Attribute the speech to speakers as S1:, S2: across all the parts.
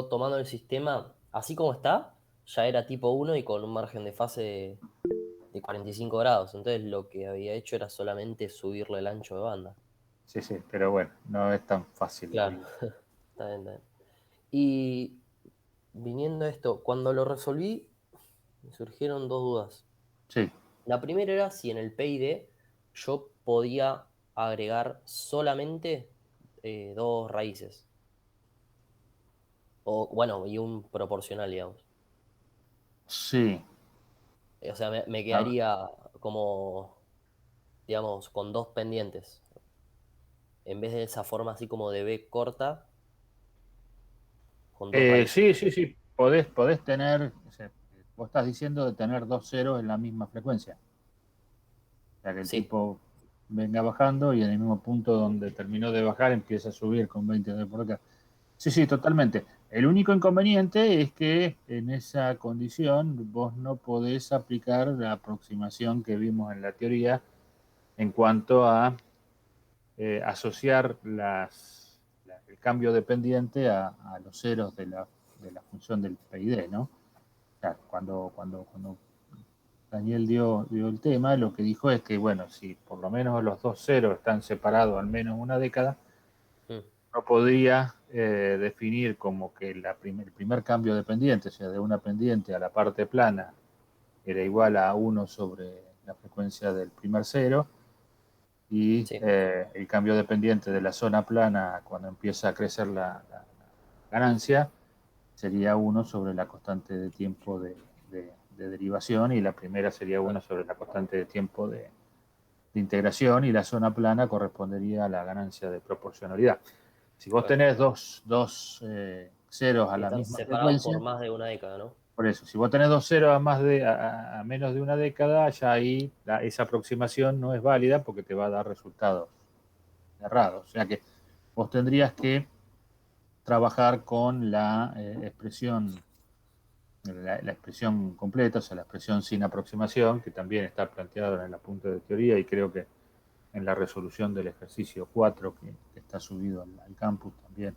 S1: tomando el sistema así como está, ya era tipo uno y con un margen de fase de 45 grados. Entonces lo que había hecho era solamente subirle el ancho de banda.
S2: Sí, sí, pero bueno, no es tan fácil la
S1: Claro,
S2: vida.
S1: está bien, está bien. Y viniendo a esto, cuando lo resolví, me surgieron dos dudas.
S2: Sí.
S1: La primera era si en el PID yo podía agregar solamente dos raíces. O bueno, y un proporcional, digamos.
S2: Sí.
S1: O sea, me
S2: A-
S1: quedaría como, digamos, con dos pendientes. En vez de esa forma así como de B corta, con dos raíces.
S2: sí, sí, sí. Podés tener, o sea, vos estás diciendo de tener dos ceros en la misma frecuencia. O sea, que el
S1: Sí,
S2: tipo venga bajando y en el mismo punto donde terminó de bajar empieza a subir con 20 de por acá. Sí, sí, totalmente. El único inconveniente es que en esa condición vos no podés aplicar la aproximación que vimos en la teoría en cuanto a asociar el cambio dependiente a los ceros de la función del PID, ¿no? O sea, cuando Daniel dio el tema, lo que dijo es que, bueno, si por lo menos los dos ceros están separados al menos una década,
S1: mm,
S2: no podría definir como que el primer cambio de pendiente, o sea, de una pendiente a la parte plana, era igual a uno sobre la frecuencia del primer cero, y
S1: sí,
S2: el cambio de pendiente de la zona plana cuando empieza a crecer la ganancia sería uno sobre la constante de tiempo de derivación, y la primera sería uno
S1: claro,
S2: sobre la constante de tiempo de integración, y la zona plana correspondería a la ganancia de proporcionalidad. Si vos
S1: claro.
S2: tenés dos ceros a
S1: Y
S2: la
S1: están
S2: misma
S1: separados por
S2: frecuencia,
S1: más de una década, ¿no?
S2: por eso, si vos tenés dos ceros a menos de una década, ya ahí esa aproximación no es válida porque te va a dar resultados errados. O sea que vos tendrías que trabajar con la expresión completa, o sea, la expresión sin aproximación, que también está planteada en el apunte de teoría, y creo que en la resolución del ejercicio 4 que está subido al campus también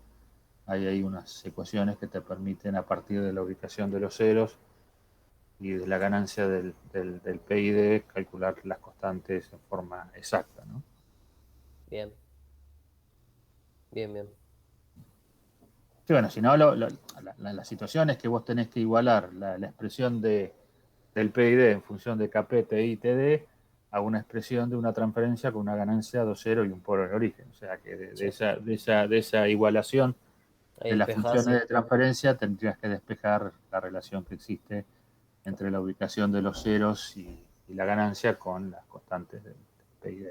S2: hay ahí unas ecuaciones que te permiten, a partir de la ubicación de los ceros y de la ganancia del PID, calcular las constantes en forma exacta, ¿no?
S1: Bien, bien, bien.
S2: Sí, bueno, si no, la situación es que vos tenés que igualar la expresión del PID en función de Kp, Ti, Td a una expresión de una transferencia con una ganancia 2,0 y un polo en origen. O sea que
S1: Sí.
S2: de esa igualación
S1: Ahí
S2: de las
S1: despejás
S2: funciones
S1: y
S2: de transferencia tendrías que despejar la relación que existe entre la ubicación de los ceros y la ganancia con las constantes del PID.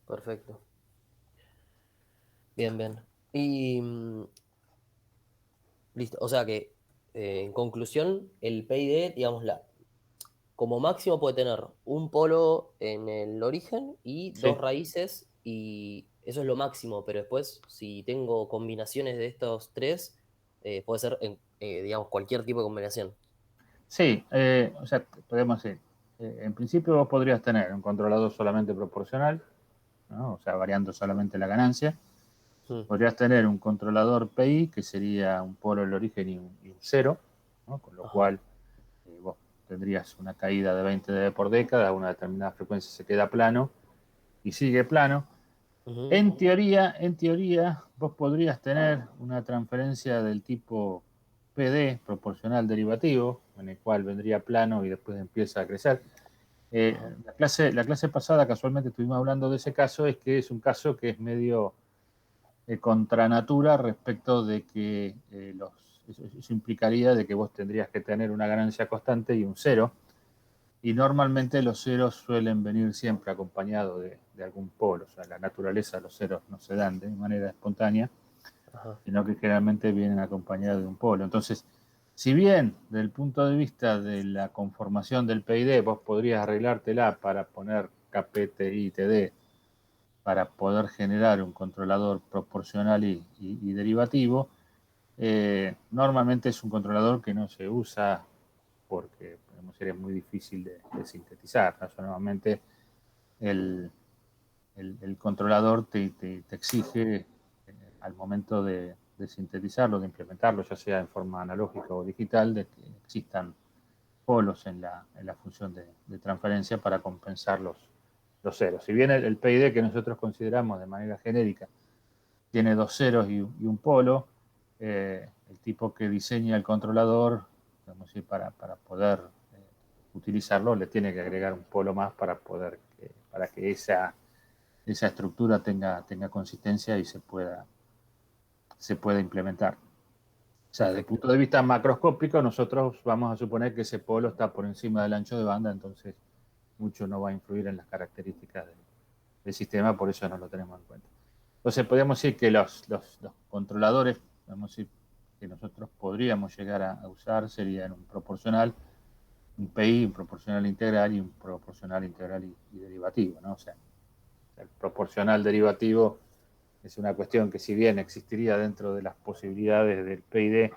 S1: perfecto. Bien, bien. Y listo. O sea que, en conclusión, el PID, digamos, como máximo puede tener un polo en el origen y dos
S2: Sí,
S1: raíces, y eso es lo máximo, pero después, si tengo combinaciones de estos tres, puede ser, digamos, cualquier tipo de combinación.
S2: sí, o sea, podemos decir, en principio vos podrías tener un controlador solamente proporcional, ¿no? O sea, variando solamente la ganancia.
S1: Mm,
S2: Podrías tener un controlador PI, que sería un polo del origen y un cero, ¿no? Con lo
S1: ajá.
S2: cual vos tendrías una caída de 20 dB por década, a una determinada frecuencia se queda plano y sigue plano.
S1: Ujú,
S2: En teoría, vos podrías tener una transferencia del tipo PD, proporcional derivativo, en el cual vendría plano y después empieza a crecer.
S1: ajá.
S2: La clase pasada casualmente estuvimos hablando de ese caso, es que es un caso que es medio contra natura respecto de que eso implicaría de que vos tendrías que tener una ganancia constante y un cero, y normalmente los ceros suelen venir siempre acompañados de algún polo. O sea, la naturaleza de los ceros no se dan de manera espontánea,
S1: Ajá.
S2: sino que generalmente vienen acompañados de un polo. Entonces, si bien desde el punto de vista de la conformación del PID vos podrías arreglártela para poner KP, TI, TD, para poder generar un controlador proporcional y derivativo, normalmente es un controlador que no se usa porque sería muy difícil de sintetizar, ¿no? O sea, normalmente el, el controlador te exige al momento de sintetizarlo, de implementarlo, ya sea en forma analógica o digital, de que existan polos en la función de transferencia para compensar los ceros. Si bien el PID que nosotros consideramos de manera genérica tiene dos ceros y un polo, el tipo que diseña el controlador, digamos, para poder utilizarlo, le tiene que agregar un polo más para que esa estructura tenga consistencia y se pueda implementar. O sea, desde el punto de vista macroscópico, nosotros vamos a suponer que ese polo está por encima del ancho de banda, entonces mucho no va a influir en las características del sistema, por eso no lo tenemos en cuenta. Entonces, podríamos decir que los controladores, podemos decir que nosotros podríamos llegar a usar serían un proporcional, un PI, un proporcional integral y un proporcional integral y derivativo, ¿no? O sea, el proporcional derivativo es una cuestión que, si bien existiría dentro de las posibilidades del PID,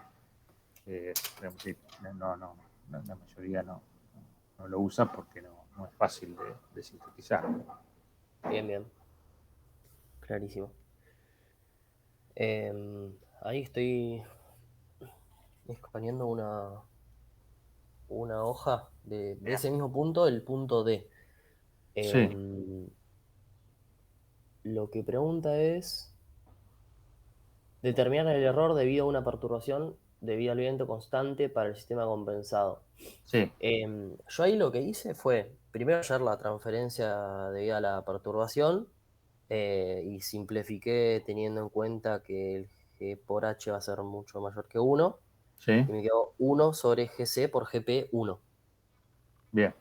S2: la mayoría no lo usa porque no es fácil de sintetizar.
S1: Bien, bien. Clarísimo. Ahí estoy escaneando una hoja de ese mismo punto, el punto D.
S2: Sí.
S1: Lo que pregunta es determinar el error debido a una perturbación debido al viento constante para el sistema compensado.
S2: Sí.
S1: Yo ahí lo que hice fue primero hallar la transferencia debido a la perturbación y simplifiqué teniendo en cuenta que el G por H va a ser mucho mayor que 1
S2: Sí.
S1: y me quedó 1 sobre GC por GP 1.
S2: Bien.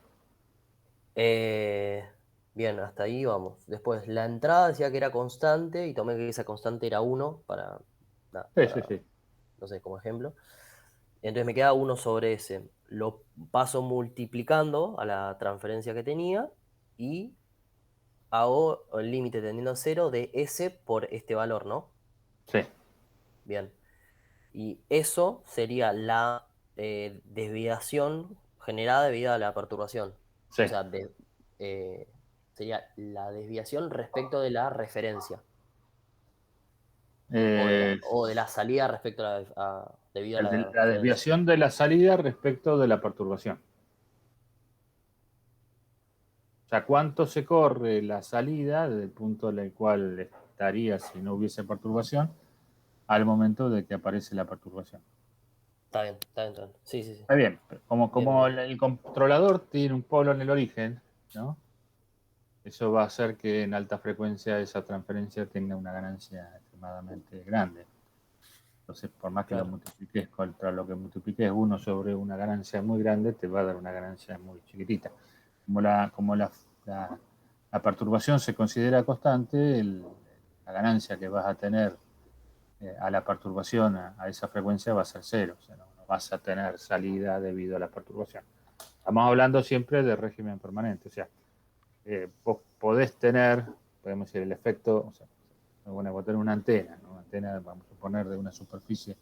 S1: Bien, hasta ahí vamos. Después, la entrada decía que era constante y tomé que esa constante era 1
S2: Sí.
S1: no sé, como ejemplo. Entonces me queda 1 sobre ese. Lo paso multiplicando a la transferencia que tenía y hago el límite tendiendo a 0 de S por este valor, ¿no?
S2: Sí.
S1: Bien. Y eso sería la desviación generada debido a la perturbación.
S2: Sí.
S1: O sea, eh, sería la desviación respecto de la referencia. O de la salida respecto debido a la
S2: La
S1: referencia.
S2: desviación de la salida respecto de la perturbación. O sea, ¿cuánto se corre la salida desde el punto en el cual estaría si no hubiese perturbación al momento de que aparece la perturbación?
S1: Está bien, está bien, está bien. Sí, sí, sí.
S2: Está bien,
S1: Bien,
S2: como
S1: bien.
S2: el controlador tiene un polo en el origen, ¿no? Eso va a hacer que en alta frecuencia esa transferencia tenga una ganancia extremadamente grande. Entonces, por más que lo
S1: Claro,
S2: multipliques contra lo que multipliques 1 sobre una ganancia muy grande, te va a dar una ganancia muy chiquitita. Como la perturbación se considera constante, la ganancia que vas a tener a la perturbación, a esa frecuencia, va a ser cero. O sea, no vas a tener salida debido a la perturbación. Estamos hablando siempre de régimen permanente. O sea, vos podés tener, podemos decir, el efecto, o sea, bueno, vos tenés una antena, ¿no? Una antena, vamos a poner, de una superficie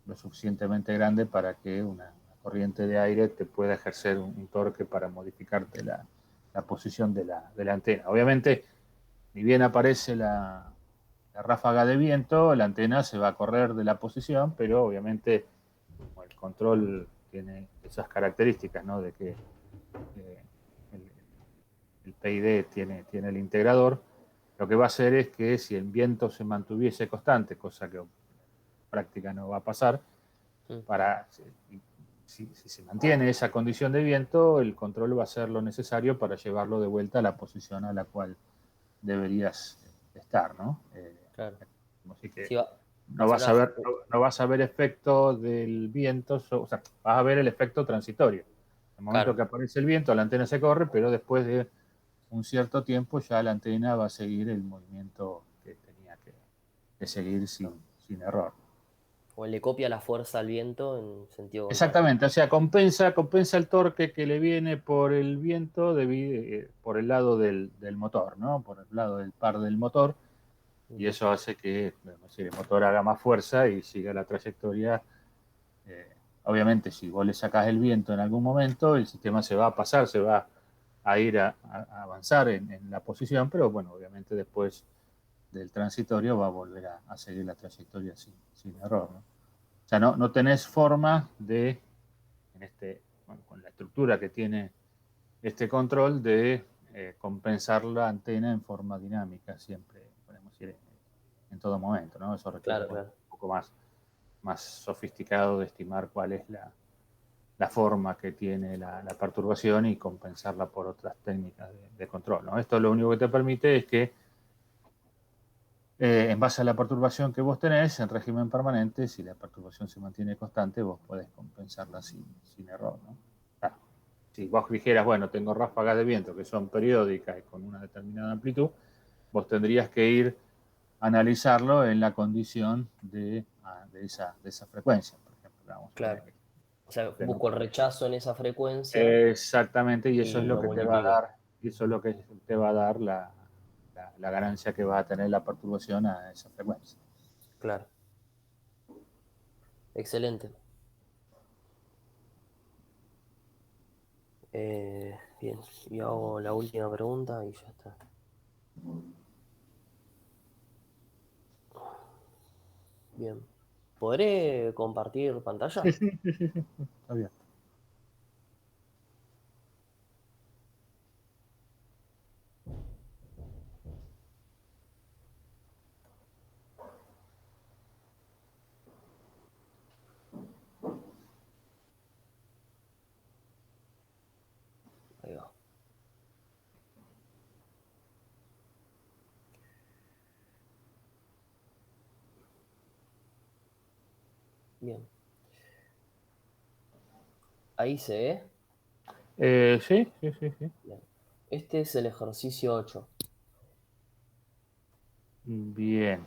S2: lo suficientemente grande para que una corriente de aire te pueda ejercer un torque para modificarte la posición de la antena. Obviamente, ni bien aparece la ráfaga de viento, la antena se va a correr de la posición, pero obviamente, como el control tiene esas características, ¿no? De que el PID tiene el integrador, lo que va a hacer es que, si el viento se mantuviese constante, cosa que en práctica no va a pasar,
S1: mm,
S2: si se mantiene esa condición de viento, el control va a hacer lo necesario para llevarlo de vuelta a la posición a la cual deberías estar, ¿no?
S1: claro.
S2: Así que
S1: Sí, va a
S2: no
S1: ser
S2: vas a ver, no vas a ver efecto del viento, o sea, vas a ver el efecto transitorio. En el momento
S1: claro.
S2: que aparece el viento, la antena se corre, pero después de un cierto tiempo ya la antena va a seguir el movimiento que tenía que seguir sin error.
S1: O le copia la fuerza al viento en sentido contrario.
S2: Exactamente, o sea, compensa el torque que le viene por el viento por el lado del motor, ¿no? Por el lado del par del motor, y
S1: Ujú.
S2: eso hace que, bueno, si el motor haga más fuerza y siga la trayectoria. Obviamente, si vos le sacás el viento en algún momento, el sistema se va a pasar, se va a ir a avanzar en la posición, pero bueno, obviamente después del transitorio va a volver a seguir la trayectoria sin error, ¿no? O sea, no tenés forma de, con la estructura que tiene este control, de compensar la antena en forma dinámica siempre, podemos decir, en todo momento, ¿no? Eso requiere
S1: Claro,
S2: un
S1: claro.
S2: poco más sofisticado de estimar cuál es la forma que tiene la perturbación y compensarla por otras técnicas de control, ¿no? Esto lo único que te permite es que en base a la perturbación que vos tenés en régimen permanente, si la perturbación se mantiene constante, vos podés compensarla sin error, ¿no? Claro, si vos dijeras, bueno, tengo ráfagas de viento que son periódicas y con una determinada amplitud, vos tendrías que ir a analizarlo en la condición de esa frecuencia, por ejemplo. Vamos a poner
S1: Claro.
S2: que
S1: O sea,
S2: tengo.
S1: busco el rechazo en esa frecuencia
S2: Exactamente, y eso es
S1: y
S2: lo
S1: lo
S2: que te va a
S1: multiplico.
S2: dar, y eso es lo que te va a dar la ganancia que va a tener la perturbación a esa frecuencia.
S1: Claro. Excelente. Bien. Y hago la última pregunta y ya está. Bien. ¿Podré compartir
S2: Sí,
S1: pantalla?
S2: sí, sí, sí, sí. Está bien.
S1: Ahí va. Bien. Ahí se ve.
S2: Sí, sí, sí, sí.
S1: Bien. Este es el ejercicio 8.
S2: Bien.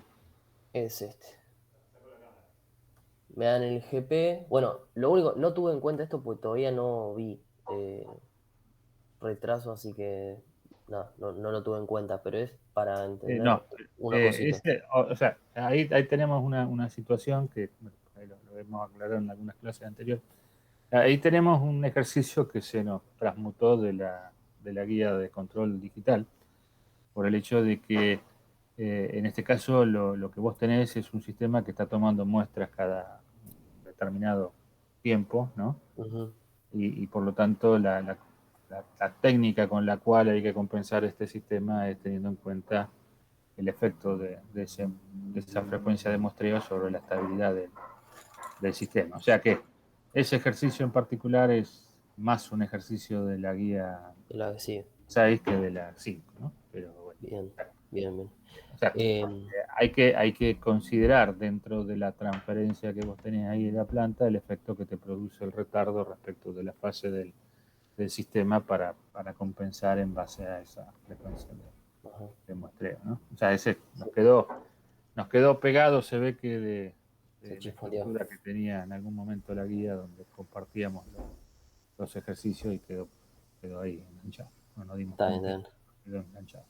S1: Es este. Me dan el GP. Bueno, lo único, no tuve en cuenta esto porque todavía no vi retraso, así que no lo tuve en cuenta, pero es para entender
S2: No,
S1: una cosita.
S2: o sea, ahí tenemos una situación que bueno, ahí lo hemos aclarado en algunas clases anteriores. Ahí tenemos un ejercicio que se nos transmutó de la guía de control digital, por el hecho de que en este caso lo que vos tenés es un sistema que está tomando muestras cada determinado tiempo, ¿no?
S1: Ujú.
S2: Y por lo tanto la técnica con la cual hay que compensar este sistema es teniendo en cuenta el efecto de esa frecuencia de muestreo sobre la estabilidad del sistema. O sea que ese ejercicio en particular es más un ejercicio de la guía
S1: Y la que sigue.
S2: 6 que de la 5, ¿no? Pero bueno,
S1: Bien, bien, bien.
S2: o sea,
S1: Em,
S2: hay que considerar dentro de la transferencia que vos tenés ahí de la planta el efecto que te produce el retardo respecto de la fase del sistema para compensar en base a esa frecuencia
S1: ajá,
S2: de muestreo, ¿no? O sea, ese
S1: sí,
S2: nos quedó pegado, se ve que
S1: se
S2: de la
S1: chispoteó.
S2: estructura que tenía en algún momento la guía donde compartíamos los ejercicios y quedó ahí enganchado. No nos dimos
S1: Está bien,
S2: cuenta,
S1: está bien.
S2: quedó enganchado.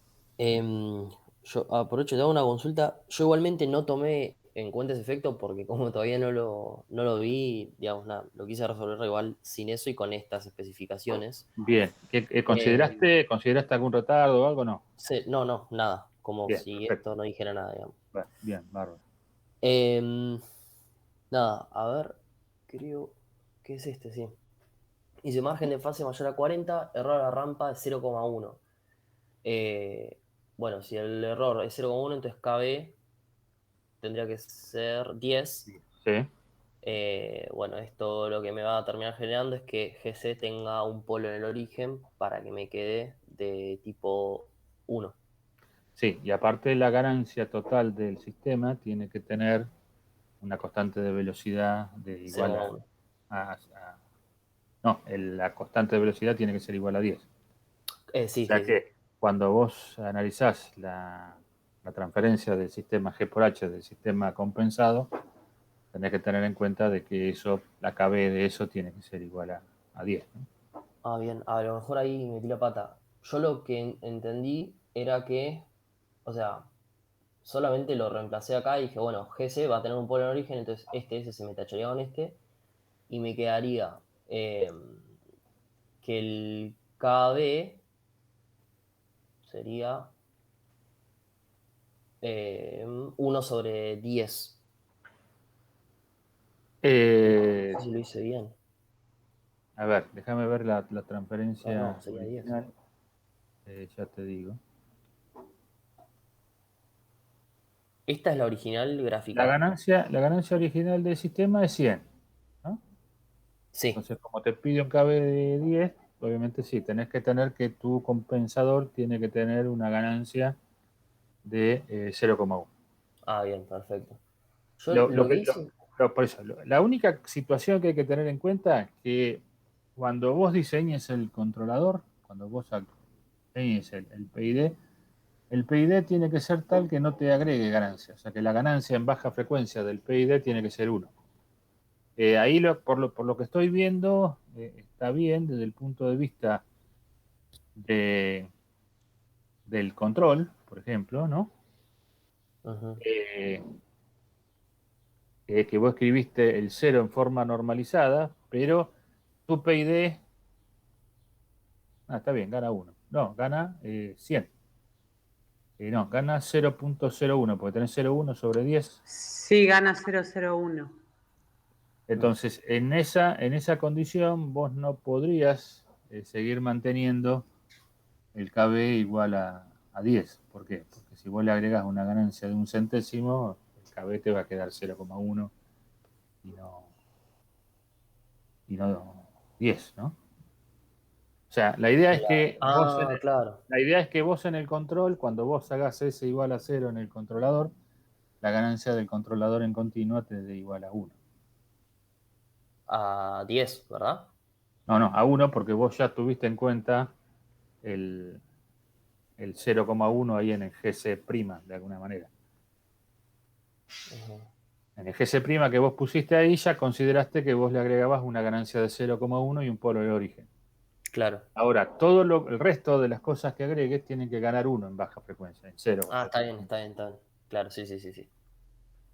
S1: Yo aprovecho, te hago una consulta. Yo igualmente no tomé en cuenta ese efecto porque como todavía no lo vi, digamos, nada, lo quise resolver igual sin eso y con estas especificaciones.
S2: Bien,
S1: Em,
S2: consideraste algún retardo o algo? No.
S1: no, nada, como
S2: Bien,
S1: si
S2: perfecto.
S1: esto no dijera nada, digamos.
S2: Bueno, bien, bárbaro.
S1: Em, Nada, a ver, creo que es este, sí. Dice margen de fase mayor a 40, error a la rampa de 0,1. Eh, bueno, si el error es 0,1, entonces KB tendría que ser 10.
S2: Sí,
S1: Bueno, esto lo que me va a terminar generando es que GC tenga un polo en el origen para que me quede de tipo 1.
S2: sí, y aparte la ganancia total del sistema tiene que tener una constante de velocidad de igual
S1: 0,1.
S2: no, la constante de velocidad tiene que ser igual a 10. O
S1: Sí,
S2: sea
S1: sí, sí.
S2: que cuando vos analizás la transferencia del sistema G por H del sistema compensado, tenés que tener en cuenta de que eso, la KB de eso tiene que ser igual a 10, ¿no?
S1: Ah, bien, a lo mejor ahí metí la pata. Yo lo que entendí era que, o sea, solamente lo reemplacé acá y dije, bueno, GC va a tener un polo en origen, entonces este S se me tacharía con este y me quedaría que el KB sería 1 sobre 10.
S2: Eh,
S1: No sé si lo hice bien.
S2: a ver, déjame ver la
S1: Ah,
S2: transferencia
S1: no, sería 10.
S2: original. Ya te digo.
S1: Esta es la original
S2: La
S1: gráfica.
S2: ganancia, la ganancia original del sistema es 100, ¿no?
S1: Sí.
S2: Entonces, como te pide un KB de 10, obviamente sí, tenés que tener que tu compensador tiene que tener una ganancia de 0,1.
S1: Ah, bien, perfecto. Yo
S2: Lo,
S1: lo
S2: lo
S1: que
S2: que,
S1: hice.
S2: por eso, la única situación que hay que tener en cuenta es que cuando vos diseñes el controlador, cuando vos diseñes el PID, el PID tiene que ser tal que no te agregue ganancia. O sea, que la ganancia en baja frecuencia del PID tiene que ser 1. Ahí, por lo que estoy viendo, está bien desde el punto de vista de, del control, por ejemplo, ¿no?
S1: Ujú.
S2: Eh, que vos escribiste el 0 en forma normalizada, pero tu PID, está bien, gana 1. No, gana 100. No, gana 0,01, porque tenés 0,1 sobre 10.
S3: Sí, gana 001.
S2: Entonces, en esa condición, vos no podrías seguir manteniendo el KB igual a 10. ¿Por qué? Porque si vos le agregás una ganancia de un centésimo, el KB te va a quedar 0,1 y no 10, ¿no? O sea, la idea es que vos en
S1: Ah, claro.
S2: la idea es que vos en el control, cuando vos hagas S igual a 0 en el controlador, la ganancia del controlador en continua te dé igual a 1.
S1: A 10, ¿verdad?
S2: No, no, a 1 porque vos ya tuviste en cuenta el, el 0,1 ahí en el GC', de alguna manera.
S1: Ujú.
S2: En el GC' que vos pusiste ahí, ya consideraste que vos le agregabas una ganancia de 0,1 y un polo de origen.
S1: Claro.
S2: Ahora, el resto de las cosas que agregues tienen que ganar 1 en baja frecuencia, en 0
S1: Ah,
S2: baja
S1: está bien,
S2: frecuencia.
S1: está bien, está bien. Claro, sí, sí, sí, sí.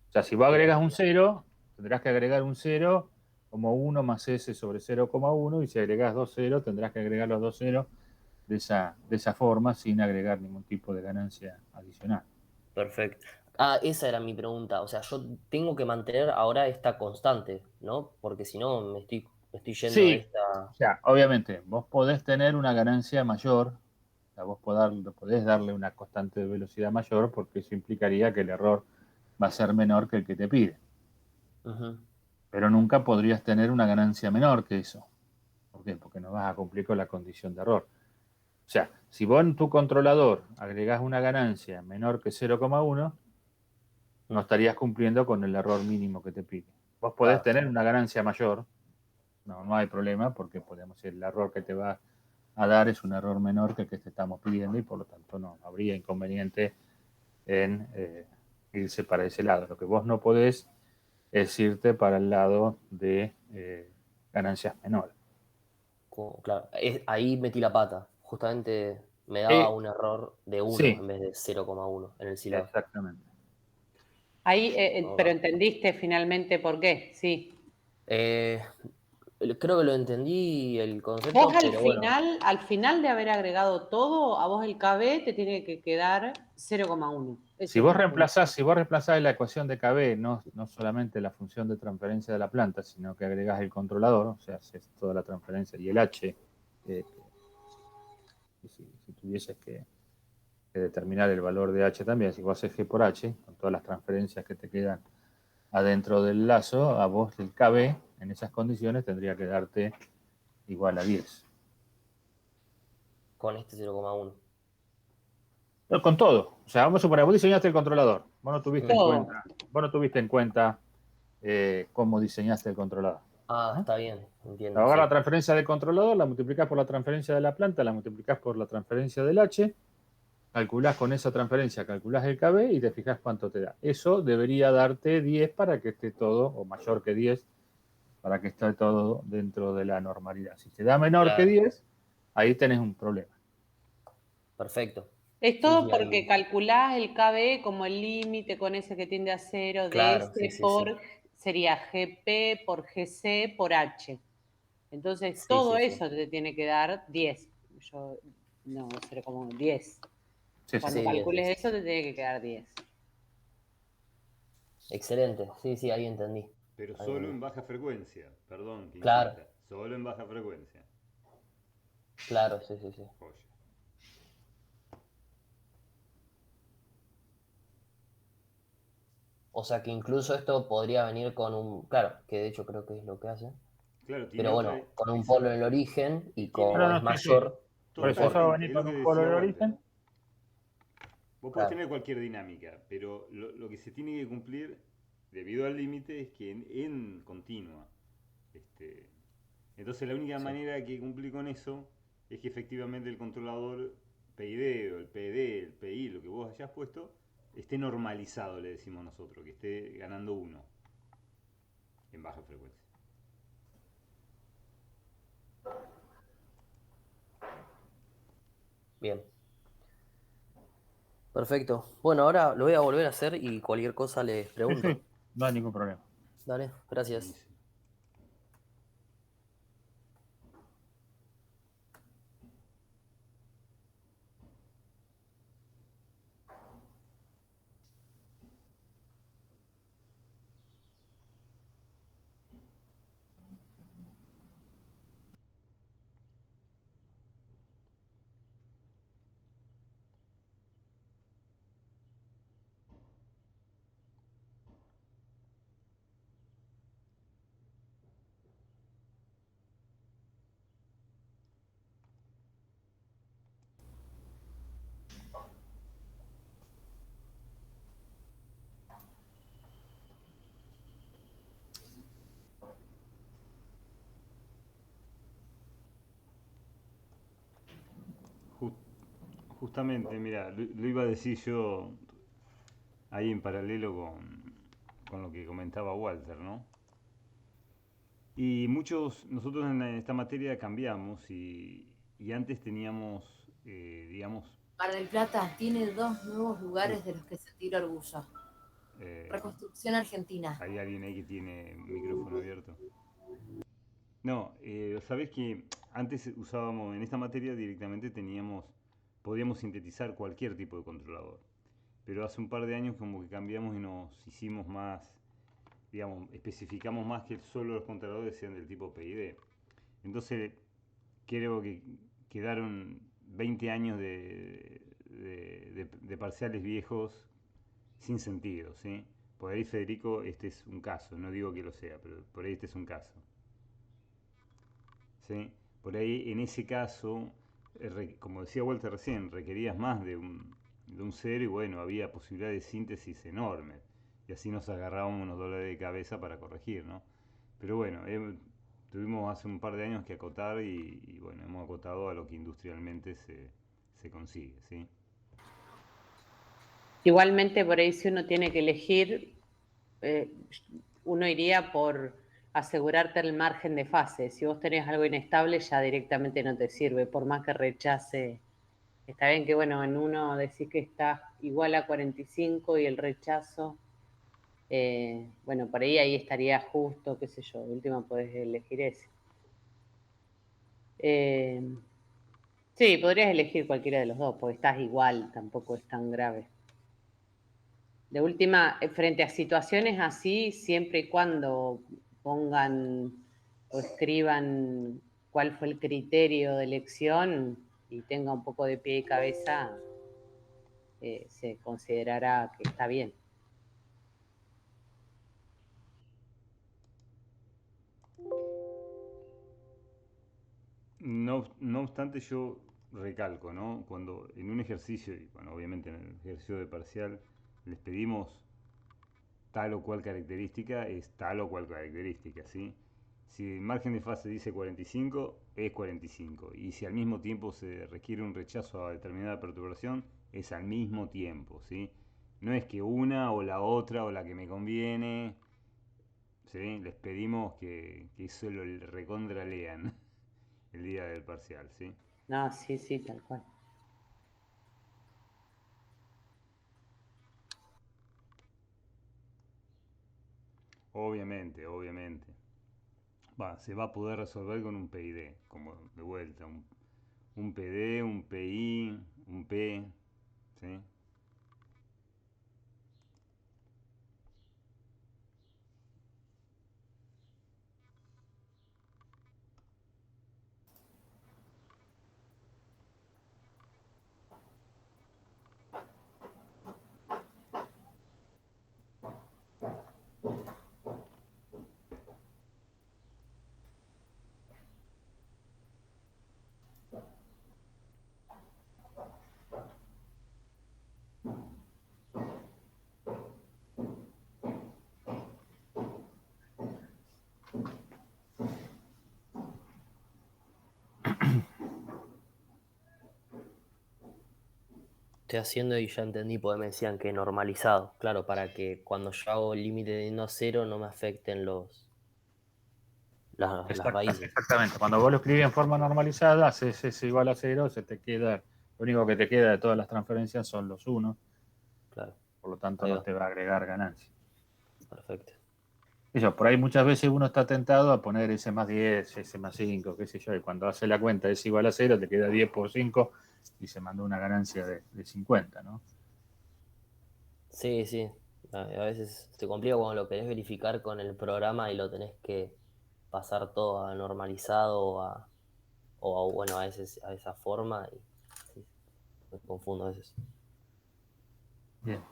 S2: O sea, si vos
S1: Bien,
S2: agregas un
S1: bien.
S2: 0, tendrás que agregar un 0 como 1 más S sobre 0,1, y si agregás 2 0, tendrás que agregar los 2 0 de esa forma sin agregar ningún tipo de ganancia adicional.
S1: Perfecto. Ah, esa era mi pregunta. O sea, yo tengo que mantener ahora esta constante, ¿no? Porque si no, me estoy yendo de
S2: Sí,
S1: esta.
S2: o sea, obviamente, vos podés tener una ganancia mayor, o sea, vos podés darle una constante de velocidad mayor, porque eso implicaría que el error va a ser menor que el que te pide.
S1: Ujú.
S2: Pero nunca podrías tener una ganancia menor que eso. ¿Por qué? Porque no vas a cumplir con la condición de error. O sea, si vos en tu controlador agregás una ganancia menor que 0,1, no
S1: Mm.
S2: estarías cumpliendo con el error mínimo que te pide. Vos podés
S1: Claro,
S2: tener una ganancia mayor, no hay problema, porque podemos el error que te va a dar es un error menor que el que te estamos pidiendo, y por lo tanto no habría inconveniente en irse para ese lado. Lo que vos no podés es irte para el lado de ganancias menores.
S1: claro. Ahí metí la pata. Justamente me daba
S2: Eh,
S1: un error de 1
S2: sí,
S1: en vez de 0,1 en el silab.
S2: exactamente.
S3: Ahí, pero
S1: Ok.
S3: entendiste finalmente por qué, sí.
S1: Eh, Creo que lo entendí el
S3: Vos
S1: concepto, pero bueno.
S3: al final de haber agregado todo, a vos el KB te tiene que quedar 0,1.
S2: Si
S3: Ese es
S2: vos
S3: el punto.
S2: reemplazás, si vos reemplazás en la ecuación de KB no solamente la función de transferencia de la planta, sino que agregás el controlador, o sea, haces toda la transferencia y el H, si tuvieses que determinar el valor de H también, si vos haces G por H, con todas las transferencias que te quedan adentro del lazo, a vos el KB en esas condiciones tendría que darte igual a 10.
S1: Con este 0,1.
S2: Pero con todo, o sea, vamos a suponer, vos diseñaste el controlador, vos no tuviste en
S1: Mm.
S3: Todo.
S2: cuenta, vos no tuviste en cuenta cómo diseñaste el controlador.
S1: Ah,
S2: ¿No?
S1: está bien, entiendo,
S2: Agarrar la
S1: sí.
S2: transferencia del controlador, la multiplicás por la transferencia de la planta, la multiplicás por la transferencia del H, calculás con esa transferencia, calculás el KB y te fijás cuánto te da. Eso debería darte 10 para que esté todo, o mayor que 10, para que esté todo dentro de la normalidad. Si te da menor que
S1: Claro,
S2: 10, ahí tenés un problema.
S1: perfecto.
S3: Es
S1: Sí,
S3: todo
S1: sí,
S3: porque
S1: ahí.
S3: calculás el KB como el límite con ese que tiende a cero de
S1: Claro, sí,
S3: S
S1: sí, sí.
S3: por, sería GP por GC por H. Entonces,
S1: Sí,
S3: todo
S1: sí, sí.
S3: eso te tiene que dar 10. Yo, no, 0,10.
S2: Sí, sí.
S3: Cuando
S1: Sí, 10,
S3: calcules
S1: 10.
S3: eso, te tiene que quedar 10.
S1: Excelente. Sí, sí, ahí entendí.
S4: Pero
S1: Ahí
S4: solo
S1: entendí.
S4: en baja frecuencia, perdón que
S1: Claro,
S4: insista, solo en baja frecuencia.
S1: claro, sí, sí, sí.
S4: Joya.
S1: O sea que incluso esto podría venir con un, claro, que de hecho creo que es lo que hacen,
S4: Claro, tiene
S1: pero
S4: otra,
S1: bueno, con un polo en el
S4: exacto.
S1: origen
S4: Y
S1: y
S4: tiene
S2: No,
S1: como es
S2: no, sí, sí.
S1: mayor,
S2: Por
S1: no
S2: eso va a
S1: importa.
S4: totalmente,
S2: venir
S4: es lo
S2: con
S4: que
S2: un polo
S4: decía
S2: de
S4: Walter.
S2: origen.
S4: Vos podés
S1: Claro,
S4: tener cualquier dinámica, pero lo que se tiene que cumplir debido al límite es que en continua. Este, entonces la única
S1: sí.
S4: manera que cumplir con eso es que efectivamente el controlador PID o el PD, el PI, lo que vos hayas puesto, esté normalizado, le decimos nosotros, que esté ganando uno en baja frecuencia.
S1: Bien, perfecto. Bueno, ahora lo voy a volver a hacer y cualquier cosa les
S2: Sí,
S1: pregunto.
S2: sí, no hay ningún problema.
S1: Dale, gracias.
S4: Buenísimo. Ju- Justamente, mira, lo iba a decir yo ahí en paralelo con lo que comentaba Walter, ¿no? Y nosotros en esta materia cambiamos y antes teníamos, digamos,
S5: Mar del Plata tiene 2 nuevos
S4: uy,
S5: lugares de los que sentir orgullo.
S4: eh,
S5: Reconstrucción Argentina.
S4: hay alguien ahí que tiene micrófono abierto. No, sabés que antes usábamos, en esta materia directamente podíamos sintetizar cualquier tipo de controlador. Pero hace un par de años como que cambiamos y nos hicimos más, digamos, especificamos más que solo los controladores sean del tipo PID. Entonces creo que quedaron 20 años de parciales viejos sin sentido, ¿sí? Por ahí, Federico, este es un caso, no digo que lo sea, pero por ahí este es un caso, ¿sí? Por ahí, en ese caso, como decía Walter recién, requerías más de un cero y bueno, había posibilidad de síntesis enormes. Y así nos agarrábamos unos dolores de cabeza para corregir, ¿no? Pero bueno, tuvimos hace un par de años que acotar y bueno, hemos acotado a lo que industrialmente se consigue, ¿sí?
S3: Igualmente, por ahí si uno tiene que elegir, eh, uno iría por asegurarte el margen de fase. Si vos tenés algo inestable, ya directamente no te sirve, por más que rechace. Está bien que, bueno, en uno decís que está igual a 45 y el rechazo, bueno, por ahí estaría justo, qué sé yo, de última podés elegir ese. Eh, sí, podrías elegir cualquiera de los dos, porque estás igual, tampoco es tan grave. De última, frente a situaciones así, siempre y cuando pongan o escriban cuál fue el criterio de elección y tenga un poco de pie y cabeza, se considerará que está bien.
S4: No obstante, yo recalco, ¿no? Cuando en un ejercicio, y bueno, obviamente en el ejercicio de parcial, les pedimos tal o cual característica, es tal o cual característica, ¿sí? Si el margen de fase dice 45, es 45. Y si al mismo tiempo se requiere un rechazo a determinada perturbación, es al mismo tiempo, ¿sí? No es que una o la otra o la que me conviene, ¿sí? Les pedimos que eso lo recontra lean el día del parcial, ¿sí?
S3: No, sí, sí, tal cual.
S4: Obviamente, obviamente. Se va a poder resolver con un PID, como de vuelta, un PD, un PI, un P, ¿sí?
S1: estoy haciendo y ya entendí, porque me decían que normalizado. Claro, para que cuando yo hago el límite de no cero no me afecten las raíces.
S2: Exactamente. Cuando vos lo escribís en forma normalizada, haces S igual a 0, se te queda, lo único que te queda de todas las transferencias son los unos,
S1: Claro,
S2: por lo tanto
S1: ahí
S2: no
S1: va.
S2: te va a agregar ganancia.
S1: Perfecto.
S2: Eso, por ahí muchas veces uno está tentado a poner S más 10, S más 5, qué sé yo, y cuando hace la cuenta S igual a 0, te queda 10 por 5 y se mandó una ganancia de 50, ¿no?
S1: Sí, sí. A veces te complica cuando lo querés verificar con el programa y lo tenés que pasar todo a normalizado bueno, a veces a esa forma y sí, me confundo a veces.
S2: Bien.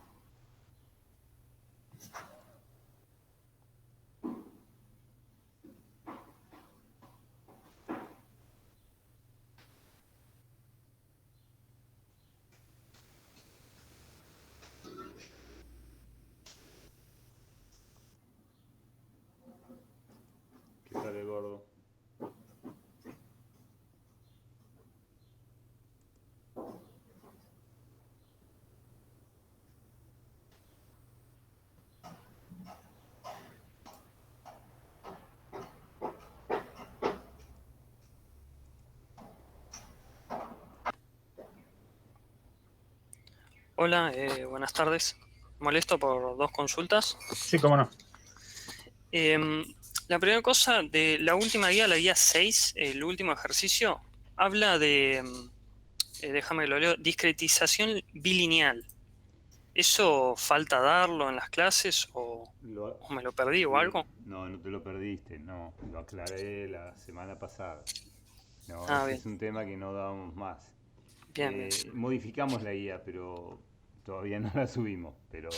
S4: ¿Qué tal el gordo?
S6: Hola, buenas tardes. Molesto por dos consultas.
S2: Sí, cómo no.
S6: Em, la primera cosa, de la última guía, la guía 6, el último ejercicio, habla de, déjame que lo leo, discretización bilineal. ¿Eso falta darlo en las clases o me lo perdí o
S4: Sí,
S6: algo?
S4: no, no te lo perdiste, no, lo aclaré la semana pasada. No,
S6: Ah,
S4: ese
S6: bien,
S4: es un tema que no dábamos más.
S6: bien, bien.
S4: Modificamos la guía, pero todavía no la subimos. Pero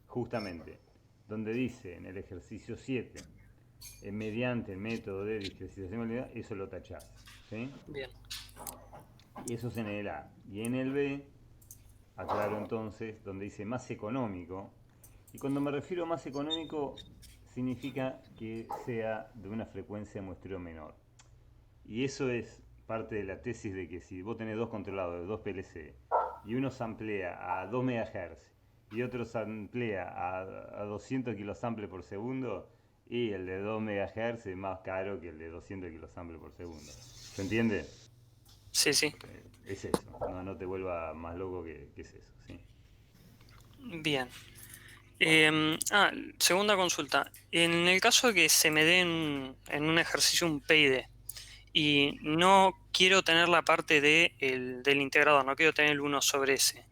S4: justamente, donde dice en el ejercicio 7, mediante el método de discretización validad, eso lo tachás. ¿Sí?
S6: Bien,
S4: Y eso es en el A. Y en el B, aclaro entonces, donde dice más económico. Y cuando me refiero a más económico, significa que sea de una frecuencia muestreo menor. Y eso es parte de la tesis de que si vos tenés dos controladores, dos PLC, y uno samplea a 2 MHz y otro samplea a 200 kilosamples por segundo, y el de 2 MHz es más caro que el de 200 kilosamples por segundo. ¿Se entiende?
S6: sí, sí,
S4: Es eso, no te vuelva más loco que es eso, ¿sí?
S6: bien. Segunda consulta. En el caso de que se me dé en un ejercicio un PID, y no quiero tener la parte del integrador, no quiero tener el 1 sobre S.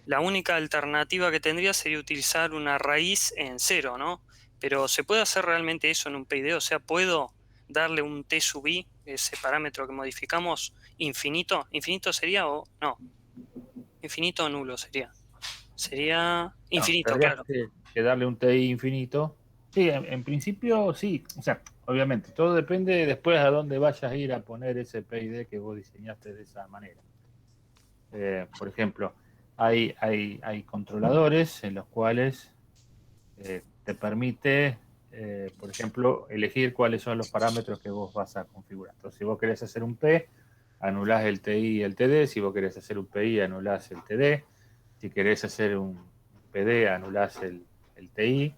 S6: La única alternativa que tendría sería utilizar una raíz en cero, ¿no? Pero ¿se puede hacer realmente eso en un PID? O sea, ¿puedo darle un T sub I, ese parámetro que modificamos, infinito? ¿Infinito sería o no? Infinito o nulo sería. Sería
S2: No,
S6: infinito,
S2: tendrías
S6: claro.
S2: que darle un TI infinito. Sí, en principio sí. O sea, obviamente, todo depende después a dónde vayas a ir a poner ese PID que vos diseñaste de esa manera. Por ejemplo, hay controladores en los cuales te permite, por ejemplo, elegir cuáles son los parámetros que vos vas a configurar. Entonces, si vos querés hacer un P, anulás el TI y el TD. Si vos querés hacer un PI, anulás el TD. Si querés hacer un PD, anulás el TI,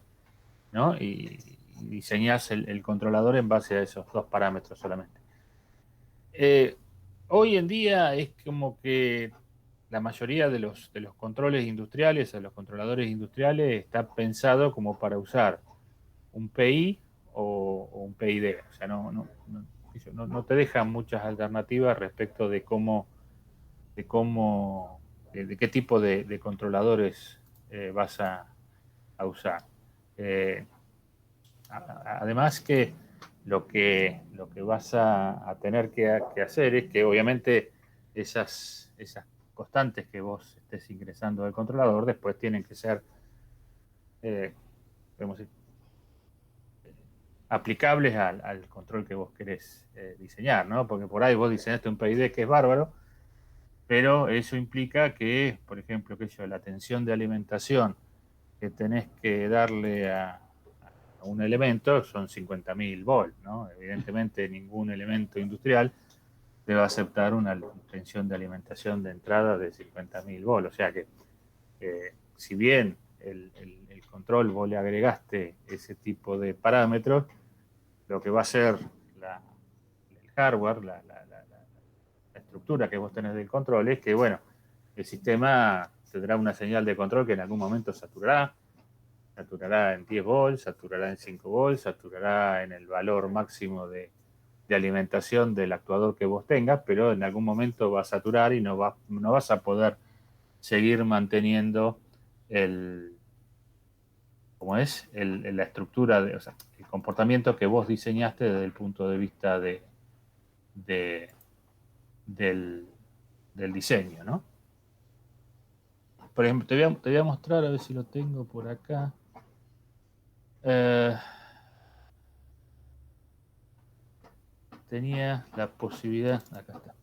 S2: ¿no? Y diseñás el controlador en base a esos dos parámetros solamente. Hoy en día es como que la mayoría de los controles industriales, de los controladores industriales, está pensado como para usar un PI o un PID. O sea, no te dejan muchas alternativas respecto de qué tipo de controladores vas a usar. Eh, Además que lo que vas a tener que hacer es que obviamente esas constantes que vos estés ingresando al controlador después tienen que ser, podemos decir, aplicables al control que vos querés diseñar, ¿no? Porque por ahí vos diseñaste un PID que es bárbaro, pero eso implica que, por ejemplo, la tensión de alimentación que tenés que darle a un elemento son 50.000 volts, ¿no? Evidentemente ningún elemento industrial te va a aceptar una tensión de alimentación de entrada de 50.000 volts. O sea que, si bien el control vos le agregaste ese tipo de parámetros, lo que va a ser el hardware, la estructura que vos tenés del control es que, bueno, el sistema tendrá una señal de control que en algún momento saturará en 10 volts, saturará en 5 volts, saturará en el valor máximo de alimentación del actuador que vos tengas, pero en algún momento va a saturar y no vas a poder seguir manteniendo la estructura, o sea, el comportamiento que vos diseñaste desde el punto de vista del diseño, ¿no? Por ejemplo, te voy a mostrar, a ver si lo tengo por acá. Tenía la posibilidad, acá está.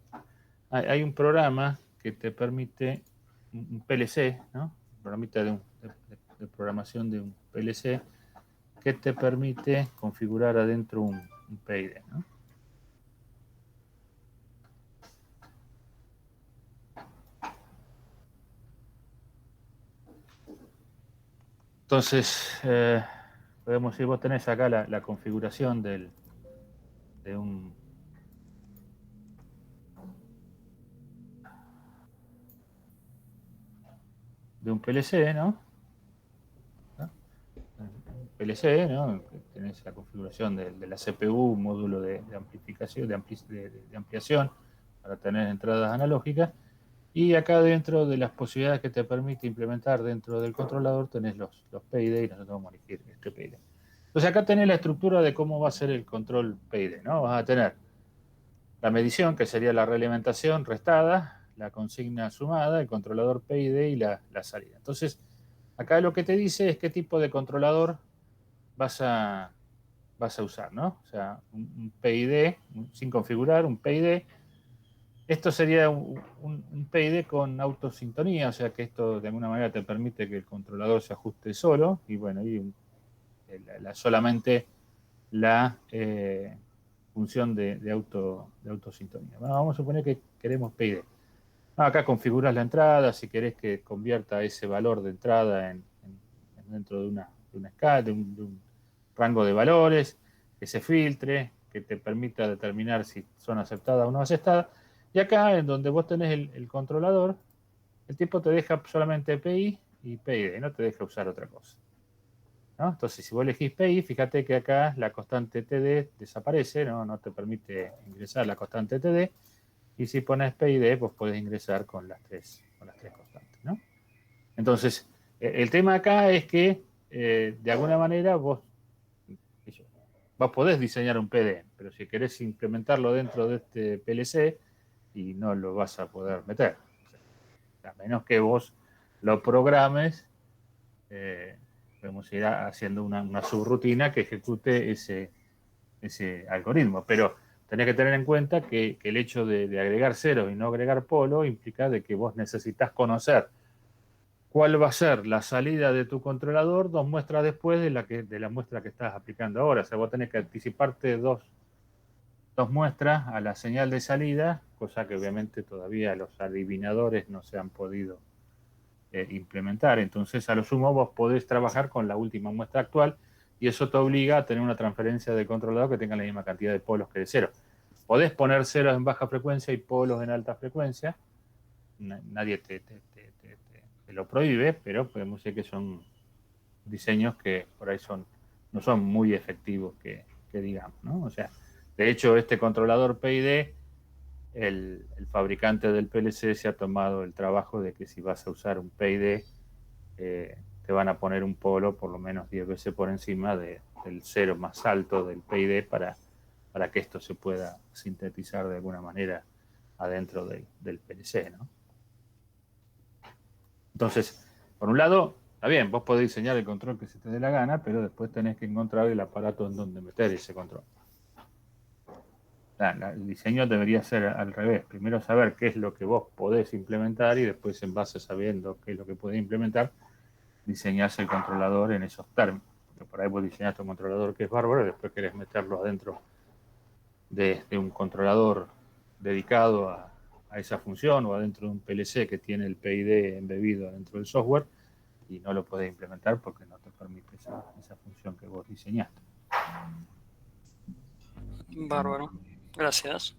S2: Hay un programa que te permite, un PLC, ¿no? Un programita de programación de un PLC que te permite configurar adentro un PID, ¿no? Entonces, podemos decir, vos tenés acá la configuración de un PLC, ¿no? PLC, ¿no? Tenés la configuración de la CPU, un módulo de amplificación, de ampliación para tener entradas analógicas. Y acá dentro de las posibilidades que te permite implementar dentro del controlador tenés los PID y nosotros vamos a elegir este PID. Entonces acá tenés la estructura de cómo va a ser el control PID, ¿no? Vas a tener la medición, que sería la realimentación restada, la consigna sumada, el controlador PID y la salida. Entonces, acá lo que te dice es qué tipo de controlador vas a usar, ¿no? O sea, un PID, sin configurar, un PID. Esto sería un PID con autosintonía, o sea que esto de alguna manera te permite que el controlador se ajuste solo, y bueno, solamente la función de autosintonía. Bueno, vamos a suponer que queremos PID. Acá configuras la entrada, si querés que convierta ese valor de entrada dentro de una escala, de un rango de valores, que se filtre, que te permita determinar si son aceptadas o no aceptadas. Y acá, en donde vos tenés el controlador, el tipo te deja solamente PI y PID, no te deja usar otra cosa, ¿no? Entonces, si vos elegís PI, fíjate que acá la constante TD desaparece, no te permite ingresar la constante TD. Y si pones PID, pues podés ingresar con las tres constantes, ¿no? Entonces, el tema acá es que, de alguna manera, vos podés diseñar un PD, pero si querés implementarlo dentro de este PLC, y no lo vas a poder meter. O sea, a menos que vos lo programes, podemos ir haciendo una subrutina que ejecute ese algoritmo. Pero tenés que tener en cuenta que el hecho de agregar ceros y no agregar polo implica de que vos necesitas conocer cuál va a ser la salida de tu controlador 2 muestras después de la muestra que estás aplicando ahora. O sea, vos tenés que anticiparte dos muestras a la señal de salida, cosa que obviamente todavía los adivinadores no se han podido implementar. Entonces, a lo sumo, vos podés trabajar con la última muestra actual y eso te obliga a tener una transferencia de controlador que tenga la misma cantidad de polos que de cero. Podés poner ceros en baja frecuencia y polos en alta frecuencia. Nadie te lo prohíbe, pero podemos decir que son diseños que por ahí no son muy efectivos que digamos, ¿no? O sea, de hecho, este controlador PID, el fabricante del PLC se ha tomado el trabajo de que si vas a usar un PID, te van a poner un polo por lo menos 10 veces por encima del cero más alto del PID para que esto se pueda sintetizar de alguna manera adentro del PLC, ¿no? Entonces, por un lado, está bien, vos podés diseñar el control que se te dé la gana, pero después tenés que encontrar el aparato en donde meter ese control. El diseño debería ser al revés. Primero saber qué es lo que vos podés implementar y después, en base a sabiendo qué es lo que podés implementar, diseñás el controlador en esos términos. Porque por ahí vos diseñaste un controlador que es bárbaro y después querés meterlo adentro de un controlador dedicado a esa función o adentro de un PLC que tiene el PID embebido dentro del software y no lo puedes implementar porque no te permite esa función que vos diseñaste.
S6: Bárbaro. Gracias.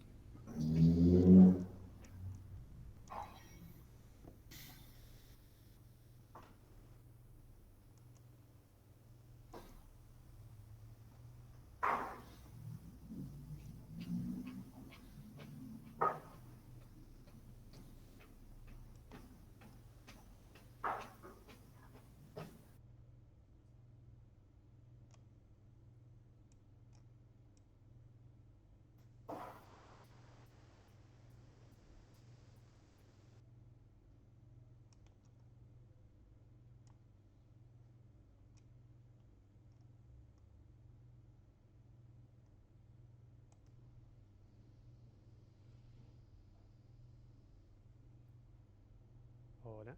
S7: Hola.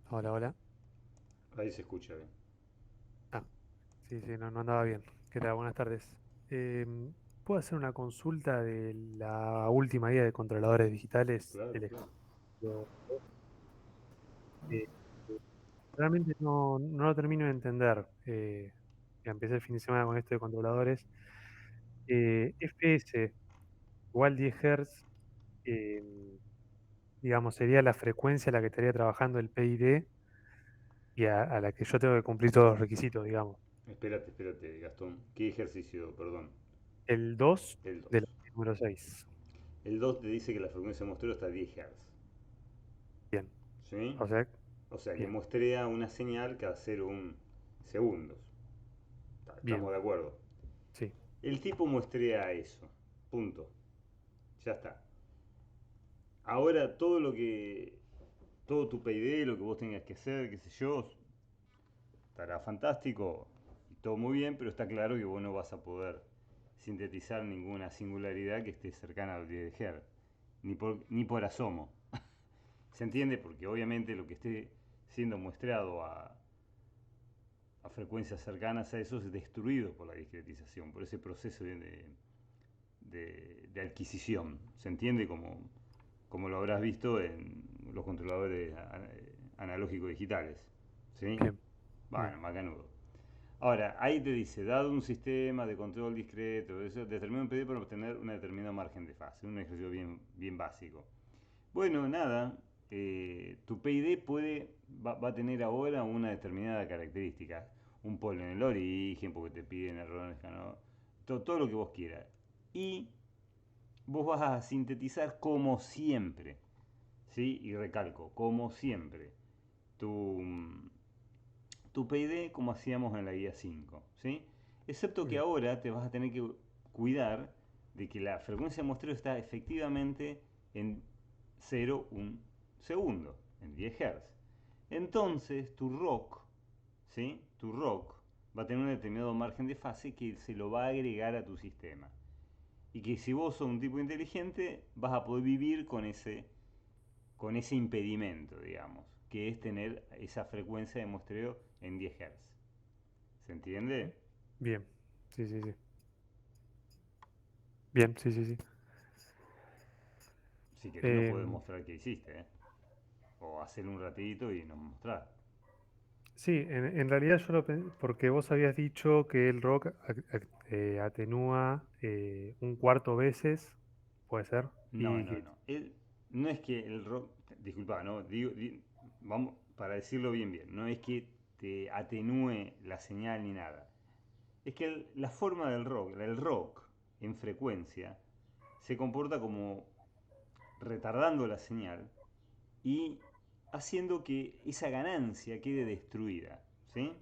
S7: Hola, hola.
S4: Ahí se escucha bien.
S7: Ah, sí, sí, no andaba bien. ¿Qué tal? Buenas tardes. ¿Puedo hacer una consulta de la última guía de controladores digitales
S4: Claro,
S7: del
S4: claro.
S7: ejército? Eh, Realmente no lo termino de entender. Ya empecé el fin de semana con esto de controladores. FPS igual 10 Hz, digamos, sería la frecuencia a la que estaría trabajando el PID y a la que yo tengo que cumplir todos los requisitos, digamos.
S4: Espérate, Gastón. ¿Qué ejercicio? Perdón.
S7: El 2
S4: El 2.
S7: de la número 6.
S4: El 2 te dice que la frecuencia de muestreo está a 10 Hz.
S7: Bien.
S4: ¿Sí?
S7: O sea,
S4: O sea que
S7: bien,
S4: muestrea una señal cada 0,1 segundos.
S7: bien,
S4: Estamos de acuerdo.
S7: sí,
S4: El tipo muestrea eso. Punto. Ya está. Ahora todo tu PID, lo que vos tengas que hacer, qué sé yo, estará fantástico y todo muy bien, pero está claro que vos no vas a poder sintetizar ninguna singularidad que esté cercana al 10 Hz, ni por asomo. ¿Se entiende? Porque obviamente lo que esté siendo muestreado a frecuencias cercanas a eso es destruido por la discretización, por ese proceso de adquisición. ¿Se entiende? Como lo habrás visto en los controladores analógicos digitales. ¿Sí?
S7: bien, bien,
S4: Bueno, macanudo. Ahora, ahí te dice, dado un sistema de control discreto, eso, determina un pedido para obtener un determinado margen de fase, un ejercicio bien básico. Bueno, nada, tu PID va a tener ahora una determinada característica, un polo en el origen, porque te piden errores, ¿no? Todo lo que vos quieras. Y vos vas a sintetizar como siempre, ¿sí? Y recalco, como siempre, tu, tu PID como hacíamos en la guía 5, ¿sí? Excepto que
S7: bien,
S4: ahora te vas a tener que cuidar de que la frecuencia de muestreo está efectivamente en 0,1 segundo, en 10 Hz. Entonces tu rock, ¿sí? Tu rock va a tener un determinado margen de fase que se lo va a agregar a tu sistema. Y que si vos sos un tipo inteligente, vas a poder vivir con ese impedimento, digamos, que es tener esa frecuencia de muestreo en 10 Hz. ¿Se entiende?
S7: bien, sí, sí, sí, bien, sí, sí, sí.
S4: Si querés nos podés
S7: Em,
S4: mostrar qué hiciste, ¿eh? O hacer un ratito y nos mostrás.
S7: sí, en realidad yo porque vos habías dicho que el rock atenúa un cuarto veces, puede ser,
S4: No,
S7: y
S4: no,
S7: que,
S4: no. No es que el rock, disculpa, ¿no? Vamos, para decirlo bien, no es que te atenúe la señal ni nada. Es que la forma del rock en frecuencia, se comporta como retardando la señal y haciendo que esa ganancia quede destruida. ¿Sí?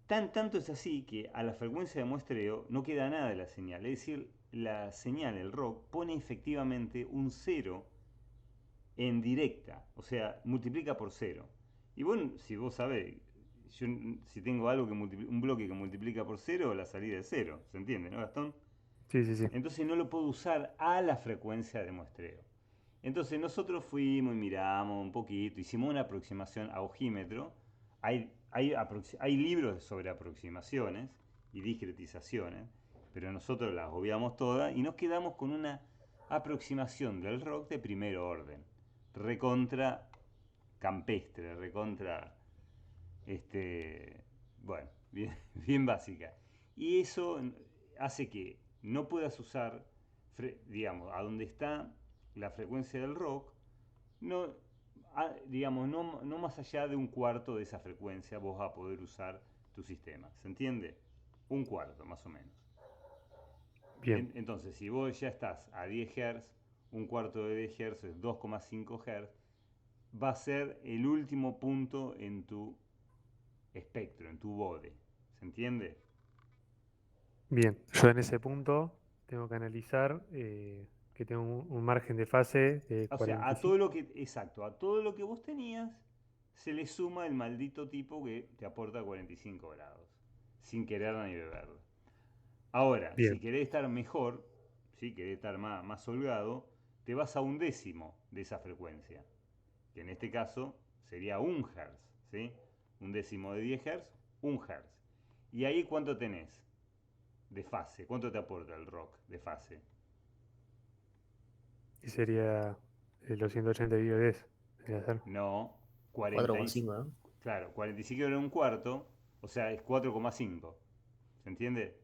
S4: Tanto es así que a la frecuencia de muestreo no queda nada de la señal. Es decir, la señal, el rock, pone efectivamente un cero en directa. O sea, multiplica por cero. Y bueno, si vos sabés, yo, si tengo algo un bloque que multiplica por cero, la salida es cero. ¿Se entiende, no, Gastón?
S7: sí, sí, sí,
S4: Entonces no lo puedo usar a la frecuencia de muestreo. Entonces nosotros fuimos y miramos un poquito, hicimos una aproximación a ojímetro. Hay libros sobre aproximaciones y discretizaciones, pero nosotros las obviamos todas y nos quedamos con una aproximación del rock de primer orden. Recontra campestre, recontra, bueno, bien básica. Y eso hace que no puedas usar, digamos, a donde está la frecuencia del rock, no, digamos, no más allá de un cuarto de esa frecuencia vos vas a poder usar tu sistema. ¿Se entiende? Un cuarto, más o menos.
S7: Bien,
S4: Entonces, si vos ya estás a 10 Hz, un cuarto de 10 Hz es 2,5 Hz, va a ser el último punto en tu espectro, en tu bode. ¿Se entiende?
S7: bien. Yo en ese punto tengo que analizar que tengo un margen de fase de
S4: O sea,
S7: 45.
S4: exacto, a todo lo que vos tenías se le suma el maldito tipo que te aporta 45 grados, sin querer ni beberlo. Ahora, si
S7: Bien,
S4: querés estar mejor, si querés estar más holgado, te vas a un décimo de esa frecuencia, que en este caso sería 1 Hz, ¿sí? Un décimo de 10 Hz, 1 Hz. ¿Y ahí cuánto tenés de fase? ¿Cuánto te aporta el rock de fase?
S7: y sería los 180 dividido 10. Debería ser.
S4: No, 40 y,
S1: 4,5, ¿no?
S4: claro, 45 era un cuarto, o sea, es 4,5. ¿Se entiende?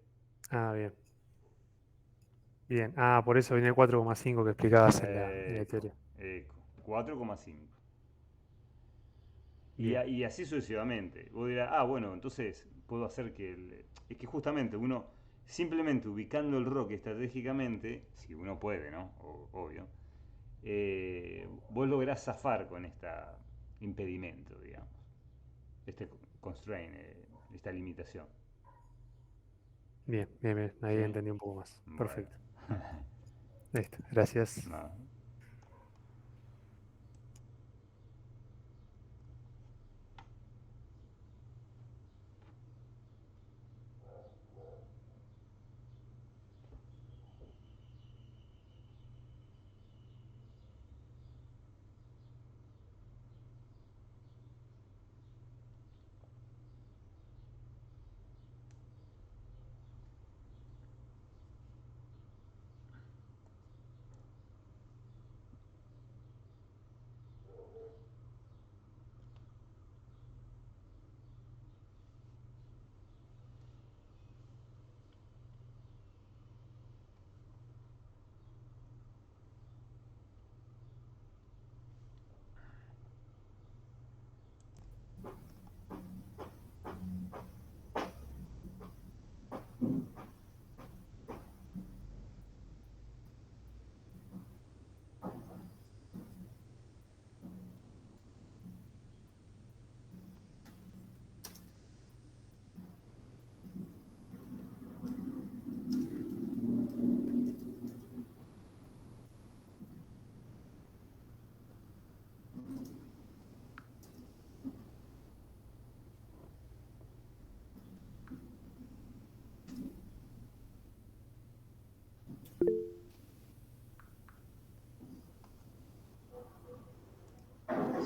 S7: Ah, bien. Bien. Ah, por eso viene el 4,5 que explicabas en la
S4: Eco,
S7: teoría.
S4: eco, 4,5.
S7: Bien.
S4: Y así sucesivamente. Vos dirás, bueno, entonces puedo hacer que... Es que justamente uno, simplemente ubicando el rock estratégicamente, si uno puede, ¿no? Obvio, vos lográs zafar con este impedimento, digamos. Este constraint, esta limitación.
S7: Bien, bien, bien. Ahí
S4: ¿Sí?
S7: entendí un poco más.
S4: Bueno.
S7: Perfecto. Listo. Gracias.
S4: No.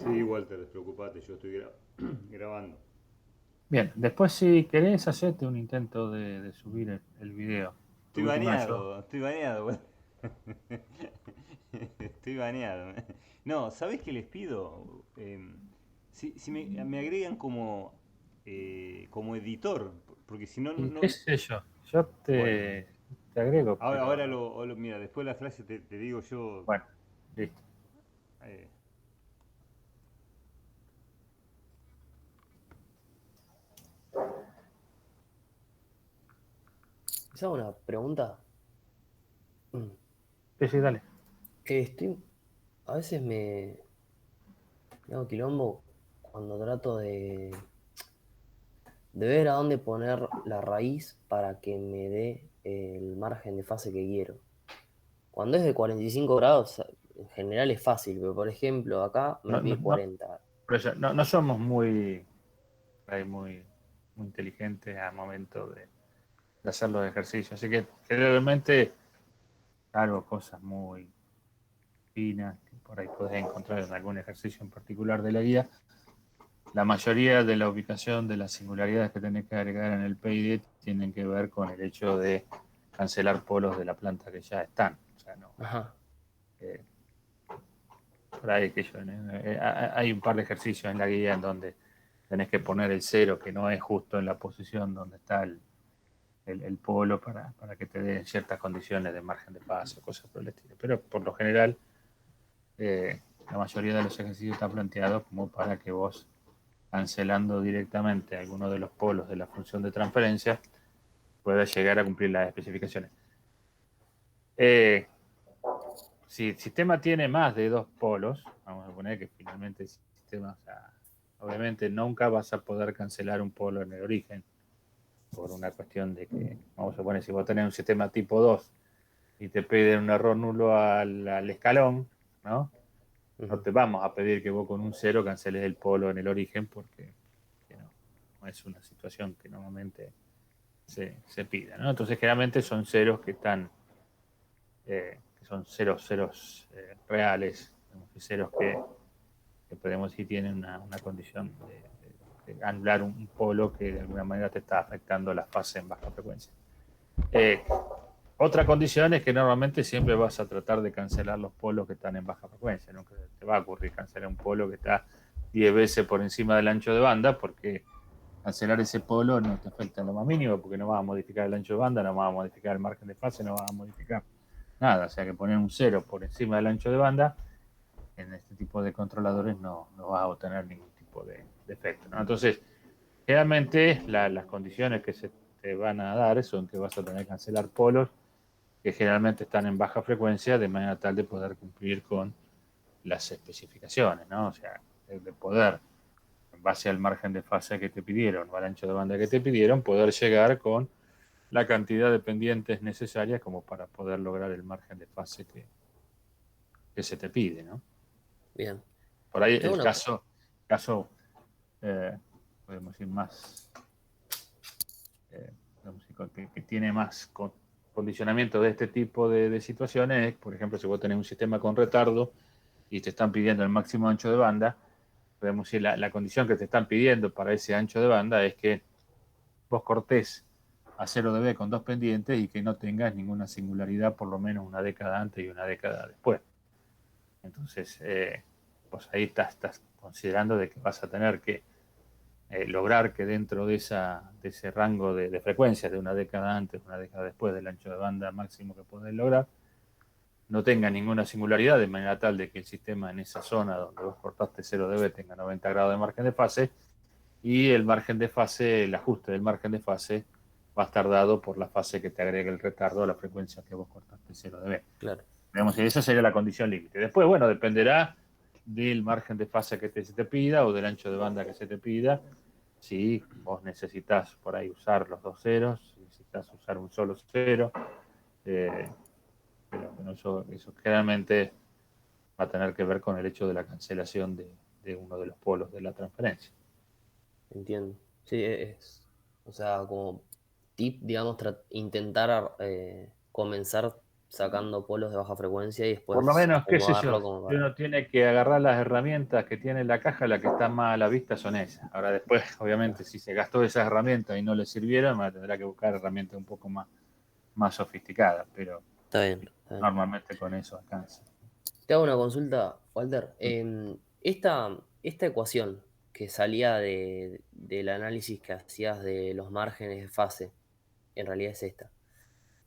S4: Sí, Walter, despreocupate, yo estoy grabando.
S2: Bien, después si querés hacerte un intento de subir el video. De última yo.
S4: Estoy baneado, Walter. Estoy baneado. No, ¿sabés qué les pido? Si me agregan como editor, porque si no,
S2: Y qué sé yo, yo
S4: bueno,
S2: te agrego,
S4: ahora
S2: pero
S4: mira, después de la frase te digo yo.
S2: bueno, listo.
S4: eh,
S1: ¿Les hago una pregunta?
S2: Sí, sí, dale.
S1: A veces me hago quilombo cuando trato de ver a dónde poner la raíz para que me dé el margen de fase que quiero. Cuando es de 45 grados, en general es fácil, pero por ejemplo, acá me
S2: No, no,
S1: pide
S2: no,
S1: 40.
S2: por eso, no somos muy inteligentes al momento de hacer los ejercicios. Así que generalmente hago cosas muy finas que por ahí puedes encontrar en algún ejercicio en particular de la guía. La mayoría de la ubicación de las singularidades que tenés que agregar en el PID tienen que ver con el hecho de cancelar polos de la planta que ya están. O sea, no.
S1: Ajá.
S2: Por ahí hay un par de ejercicios en la guía en donde tenés que poner el 0, que no es justo en la posición donde está el polo para que te den ciertas condiciones de margen de paso, cosas por el estilo. Pero por lo general, la mayoría de los ejercicios están planteados como para que vos, cancelando directamente alguno de los polos de la función de transferencia, puedas llegar a cumplir las especificaciones. Si el sistema tiene más de 2 polos, vamos a poner que finalmente el sistema, o sea, obviamente nunca vas a poder cancelar un polo en el origen, por una cuestión de que, vamos a poner, si vos tenés un sistema tipo 2 y te piden un error nulo al escalón, ¿no? No te vamos a pedir que vos con un 0 canceles el polo en el origen, porque no es una situación que normalmente se pida, ¿no? Entonces generalmente son ceros que están, que son ceros reales, ceros que podemos decir tienen una condición de anular un polo que de alguna manera te está afectando la fase en baja frecuencia. Otra condición es que normalmente siempre vas a tratar de cancelar los polos que están en baja frecuencia. Nunca te va a ocurrir cancelar un polo que está 10 veces por encima del ancho de banda, porque cancelar ese polo no te afecta en lo más mínimo, porque no vas a modificar el ancho de banda, no vas a modificar el margen de fase, no vas a modificar nada. O sea que poner un 0 por encima del ancho de banda en este tipo de controladores no vas a obtener ningún tipo de efecto, ¿no? Entonces, generalmente las condiciones que se te van a dar son que vas a tener que cancelar polos que generalmente están en baja frecuencia, de manera tal de poder cumplir con las especificaciones, ¿no? O sea, de poder, en base al margen de fase que te pidieron o al ancho de banda que te pidieron, poder llegar con la cantidad de pendientes necesarias como para poder lograr el margen de fase que se te pide, ¿no?
S1: Bien.
S2: Por ahí el caso podemos decir más, que tiene más condicionamiento de este tipo de situaciones es, por ejemplo, si vos tenés un sistema con retardo y te están pidiendo el máximo ancho de banda, podemos decir la condición que te están pidiendo para ese ancho de banda es que vos cortés a 0 dB con 2 pendientes y que no tengas ninguna singularidad por lo menos una década antes y una década después. Entonces, pues ahí estás considerando de que vas a tener que lograr que dentro de ese rango de frecuencia de una década antes, una década después del ancho de banda máximo que podés lograr, no tenga ninguna singularidad, de manera tal de que el sistema en esa zona donde vos cortaste 0 dB tenga 90 grados de margen de fase, y el margen de fase, el ajuste del margen de fase va a estar dado por la fase que te agrega el retardo a la frecuencia que vos cortaste 0 dB.
S1: Claro.
S2: Digamos que esa sería la condición límite. Después, bueno, dependerá del margen de fase que se te pida o del ancho de banda que se te pida. Si vos necesitas por ahí usar los 2 ceros, si necesitas usar un solo 0, pero bueno, eso generalmente va a tener que ver con el hecho de la cancelación de uno de los polos de la transferencia.
S1: Entiendo. Sí, o sea, como tip, digamos, intentar comenzar sacando polos de baja frecuencia y después
S2: Por lo menos, qué sé yo,
S1: como
S2: si uno tiene que agarrar las herramientas que tiene en la caja, las que están más a la vista son esas. Ahora después, obviamente, si se gastó esas herramientas y no le sirvieron, tendrá que buscar herramientas un poco más sofisticadas, pero
S1: Está bien.
S2: Normalmente con eso alcanza.
S1: Te hago una consulta, Walter. Esta ecuación que salía del análisis que hacías de los márgenes de fase, en realidad es esta.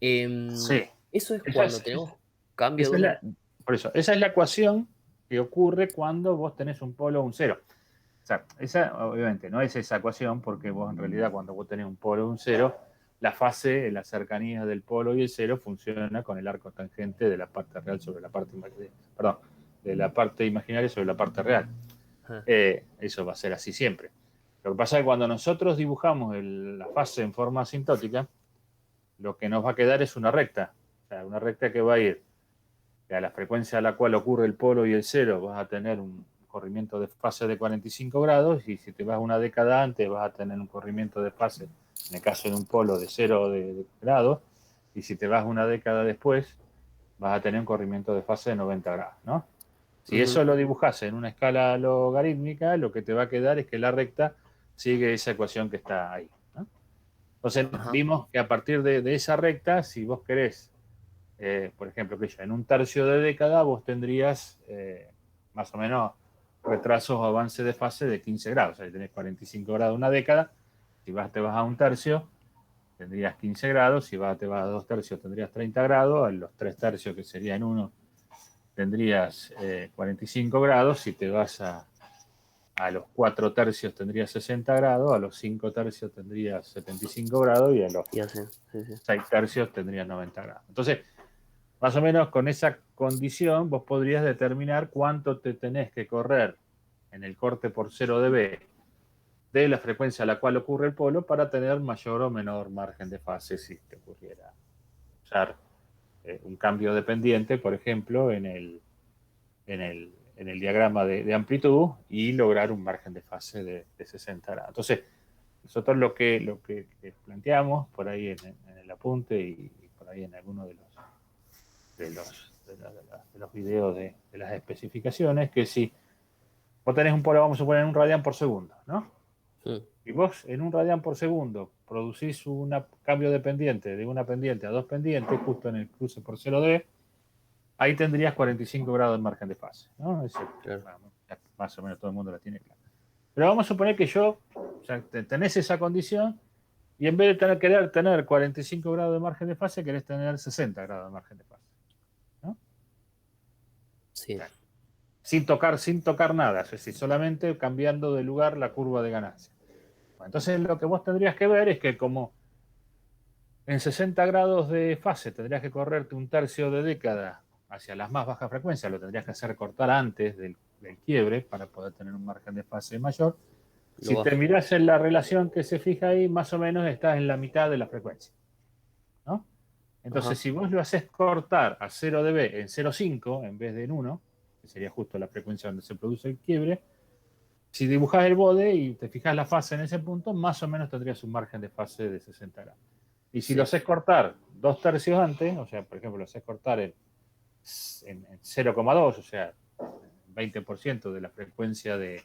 S2: Sí.
S1: Eso es cuando tenemos cambio
S2: por eso, esa es la ecuación que ocurre cuando vos tenés un polo o un cero. O sea, esa obviamente no es esa ecuación, porque vos en realidad cuando vos tenés un polo o un cero, la fase, la cercanía del polo y el cero funciona con el arco tangente de la parte real sobre la parte imaginaria, de la parte imaginaria sobre la parte real. Eso va a ser así siempre. Lo que pasa es que cuando nosotros dibujamos la fase en forma asintótica, lo que nos va a quedar es una recta. O sea, una recta que va a ir a la frecuencia a la cual ocurre el polo y el cero, vas a tener un corrimiento de fase de 45 grados, y si te vas una década antes vas a tener un corrimiento de fase, en el caso de un polo, de 0 de grados, y si te vas una década después vas a tener un corrimiento de fase de 90 grados, ¿no? Si eso lo dibujas en una escala logarítmica, lo que te va a quedar es que la recta sigue esa ecuación que está ahí, ¿no? Entonces
S1: Ajá.
S2: vimos que a partir de esa recta, si vos querés, por ejemplo, que ya en un tercio de década vos tendrías más o menos retrasos o avance de fase de 15 grados. O sea, tenés 45 grados una década, si te vas a un tercio, tendrías 15 grados, si te vas a 2 tercios tendrías 30 grados, a los 3 tercios que sería en uno tendrías 45 grados, si te vas a los 4 tercios tendrías 60 grados, a los 5 tercios tendrías 75 grados y a los
S1: Y así, sí, sí.
S2: 6 tercios tendrías 90 grados. Entonces, más o menos con esa condición vos podrías determinar cuánto te tenés que correr en el corte por 0 dB de la frecuencia a la cual ocurre el polo para tener mayor o menor margen de fase si te ocurriera usar un cambio de pendiente, por ejemplo, en el diagrama de amplitud y lograr un margen de fase de 60 grados. Entonces, nosotros lo que planteamos por ahí en el apunte y por ahí en alguno de los videos de las especificaciones, que si vos tenés un polo, vamos a suponer, un radián por segundo, ¿no?
S1: Mm.
S2: Y vos en un radián por segundo producís un cambio de pendiente de una pendiente a dos pendientes justo en el cruce por 0 dB, ahí tendrías 45 grados de margen de fase, ¿no?
S1: Claro.
S2: Bueno, más o menos todo el mundo la tiene clara. Pero vamos a suponer que o sea, tenés esa condición y en vez de querer tener 45 grados de margen de fase, querés tener 60 grados de margen de fase, ¿no?
S1: Sí.
S2: Sin tocar nada, es decir, solamente cambiando de lugar la curva de ganancia. Bueno, entonces lo que vos tendrías que ver es que como en 60 grados de fase tendrías que correrte un tercio de década hacia las más bajas frecuencias, lo tendrías que hacer cortar antes del quiebre para poder tener un margen de fase mayor. Si te miras en la relación que se fija ahí, más o menos estás en la mitad de la frecuencia, ¿no? Entonces,
S1: Ajá.
S2: si vos lo haces cortar a 0 dB en 0,5 en vez de en 1, que sería justo la frecuencia donde se produce el quiebre, si dibujás el bode y te fijas la fase en ese punto, más o menos tendrías un margen de fase de 60 grados. Y si
S1: Sí.
S2: lo haces cortar 2 tercios antes, o sea, por ejemplo, lo haces cortar en 0,2, o sea, 20% de la frecuencia del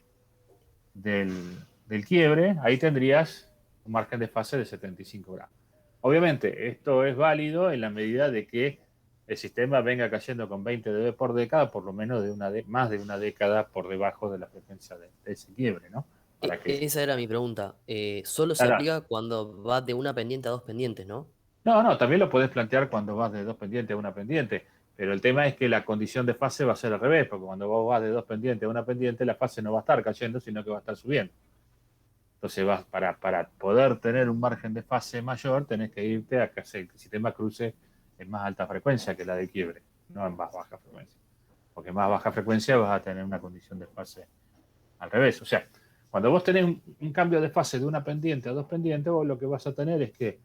S2: quiebre, ahí tendrías un margen de fase de 75 grados. Obviamente, esto es válido en la medida de que el sistema venga cayendo con 20 dB por década, por lo menos más de una década por debajo de la frecuencia de ese quiebre, ¿no? Para que...
S1: Esa era mi pregunta. Solo se aplica cuando va de una pendiente a dos pendientes, ¿no?
S2: No, también lo podés plantear cuando vas de dos pendientes a una pendiente, pero el tema es que la condición de fase va a ser al revés, porque cuando vos vas de dos pendientes a una pendiente, la fase no va a estar cayendo, sino que va a estar subiendo. Entonces, para poder tener un margen de fase mayor, tenés que irte a que el sistema cruce en más alta frecuencia que la de quiebre, no en más baja frecuencia. Porque en más baja frecuencia vas a tener una condición de fase al revés. O sea, cuando vos tenés un cambio de fase de una pendiente a dos pendientes, vos lo que vas a tener es que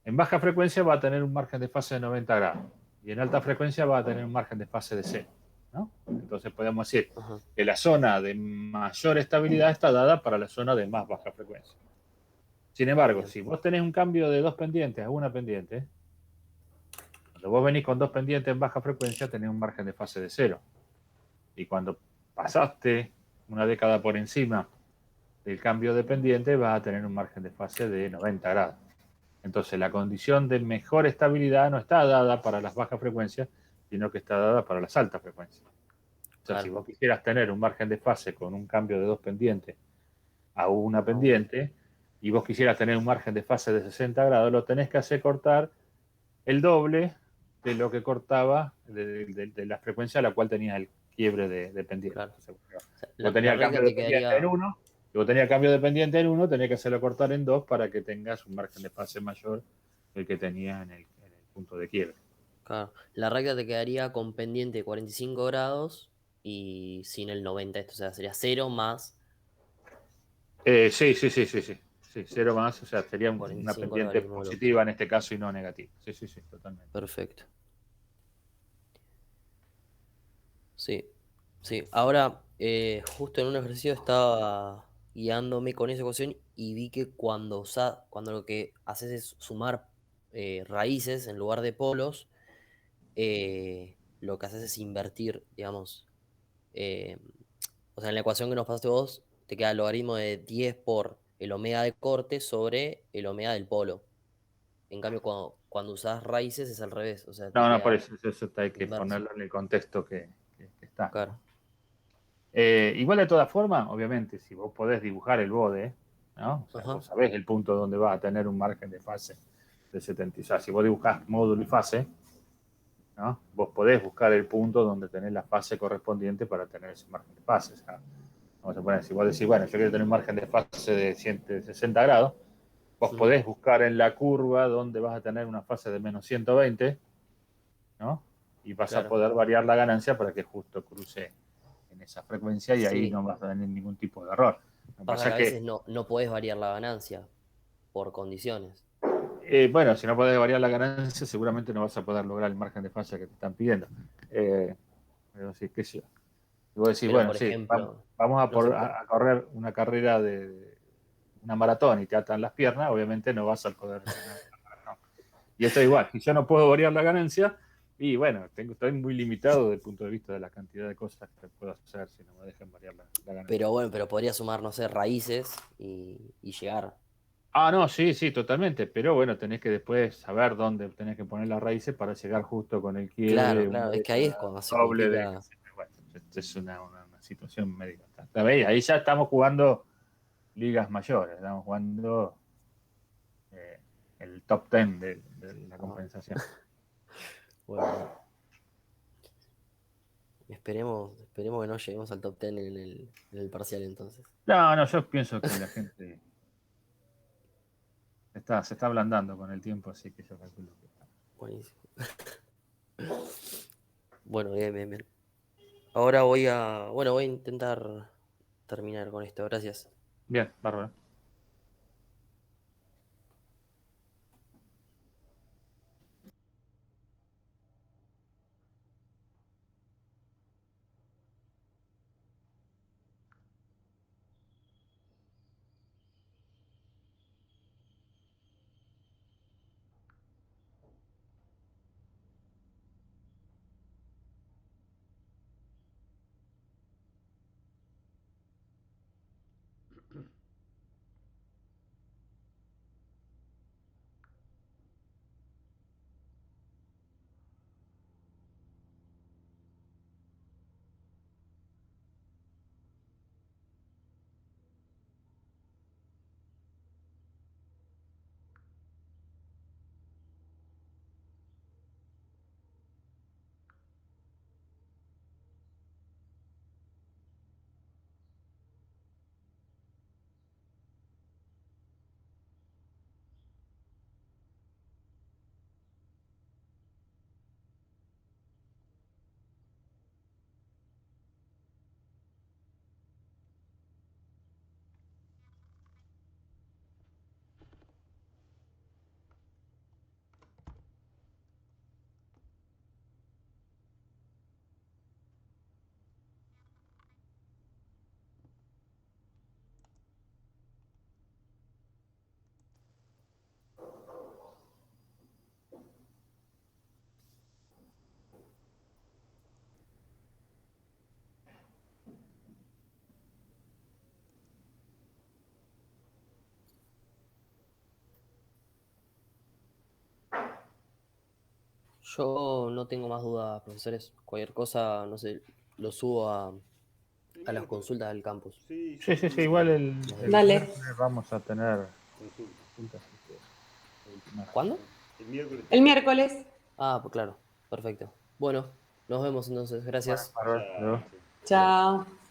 S2: en baja frecuencia va a tener un margen de fase de 90 grados y en alta frecuencia va a tener un margen de fase de 0, ¿no? Entonces podemos decir
S1: Ajá.
S2: que la zona de mayor estabilidad está dada para la zona de más baja frecuencia. Sin embargo,
S1: Bien.
S2: si vos tenés un cambio de dos pendientes a una pendiente, cuando vos venís con dos pendientes en baja frecuencia, tenés un margen de fase de 0. Y cuando pasaste una década por encima del cambio de pendiente, vas a tener un margen de fase de 90 grados. Entonces, la condición de mejor estabilidad no está dada para las bajas frecuencias, sino que está dada para las altas frecuencias. O sea,
S1: Claro.
S2: si vos quisieras tener un margen de fase con un cambio de dos pendientes a una pendiente, y vos quisieras tener un margen de fase de 60 grados, lo tenés que hacer cortar el doble de lo que cortaba de la frecuencia a la cual tenías el quiebre de pendiente.
S1: Claro.
S2: O sea,
S1: O sea,
S2: vos
S1: la
S2: tenías
S1: regla
S2: cambio de
S1: te
S2: pendiente
S1: quedaría.
S2: en uno, y vos tenías cambio de pendiente en uno, tenés que hacerlo cortar en dos para que tengas un margen de fase mayor el que tenías en el punto de quiebre.
S1: Claro. La recta te quedaría con pendiente de 45 grados y sin el 90 esto, o sea, sería 0 más
S2: Sí, 0 más, o sea, sería una
S1: 45
S2: pendiente
S1: logaritmo del otro.
S2: positiva en este caso y no negativa. Sí, totalmente.
S1: Perfecto. Sí, sí. Ahora, justo en un ejercicio estaba guiándome con esa ecuación y vi que cuando lo que haces es sumar raíces en lugar de polos, lo que haces es invertir, digamos. eh, o sea, en la ecuación que nos pasaste vos, te queda el logaritmo de 10 por el omega de corte sobre el omega del polo. En cambio, cuando usás raíces es al revés. O sea, te
S2: No, por
S1: queda
S2: eso hay que
S1: inverso.
S2: ponerlo en el contexto que está.
S1: Claro.
S2: Igual de todas formas, obviamente, si vos podés dibujar el bode, ¿no? O sea,
S1: Ajá.
S2: vos sabés el punto donde va a tener un margen de fase de 70. O sea, si vos dibujás módulo y fase, ¿no? Vos podés buscar el punto donde tenés la fase correspondiente para tener ese margen de fase. O sea, vamos a poner, si vos decís, bueno, yo quiero tener un margen de fase de 160 grados, vos podés buscar en la curva donde vas a tener una fase de menos 120, ¿no? Y vas a poder variar la ganancia para que justo cruce en esa frecuencia y ahí no vas a tener ningún tipo de error. Lo que
S1: Pasa que a
S2: es
S1: veces no podés variar la ganancia por condiciones.
S2: bueno, si no podés variar la ganancia, seguramente no vas a poder lograr el margen de fase que te están pidiendo. Pero sí, qué sé yo. Y vos decís,
S1: Pero,
S2: bueno,
S1: por
S2: sí,
S1: ejemplo,
S2: vamos
S1: no sé,
S2: a correr una carrera de una maratón y te atan las piernas, obviamente no vas a poder ganar la maratón. Y esto es igual, si yo no puedo variar la ganancia, y bueno, estoy muy limitado desde el punto de vista de la cantidad de cosas que puedo hacer si no me dejan variar la ganancia.
S1: Pero bueno, pero podría sumar, no sé, raíces y llegar.
S2: Ah, no, sí, totalmente. Pero bueno, tenés que después saber dónde tenés que poner las raíces para llegar justo con el quiebre,
S1: Claro, es que ahí es cuando se
S2: doble de.
S1: complica.
S2: Bueno, esto es una situación médica. Ahí ya estamos jugando ligas mayores, estamos jugando el top 10 de la compensación.
S1: Bueno, esperemos que no lleguemos al top 10 en el parcial entonces.
S2: No, yo pienso que la gente se está ablandando con el tiempo, así que yo calculo que está.
S1: Buenísimo. Bueno, bien. Ahora voy a intentar terminar con esto. Gracias.
S2: Bien, bárbaro.
S1: Yo no tengo más dudas, profesores. Cualquier cosa, no sé, lo subo a las consultas del campus.
S4: Sí,
S2: Sí, igual el
S3: Dale.
S2: miércoles vamos a tener consultas.
S1: ¿Cuándo?
S4: El miércoles.
S3: El miércoles.
S1: Ah, pues claro. Perfecto. Bueno, nos vemos entonces. Gracias.
S2: Bárbaro.
S3: Chao.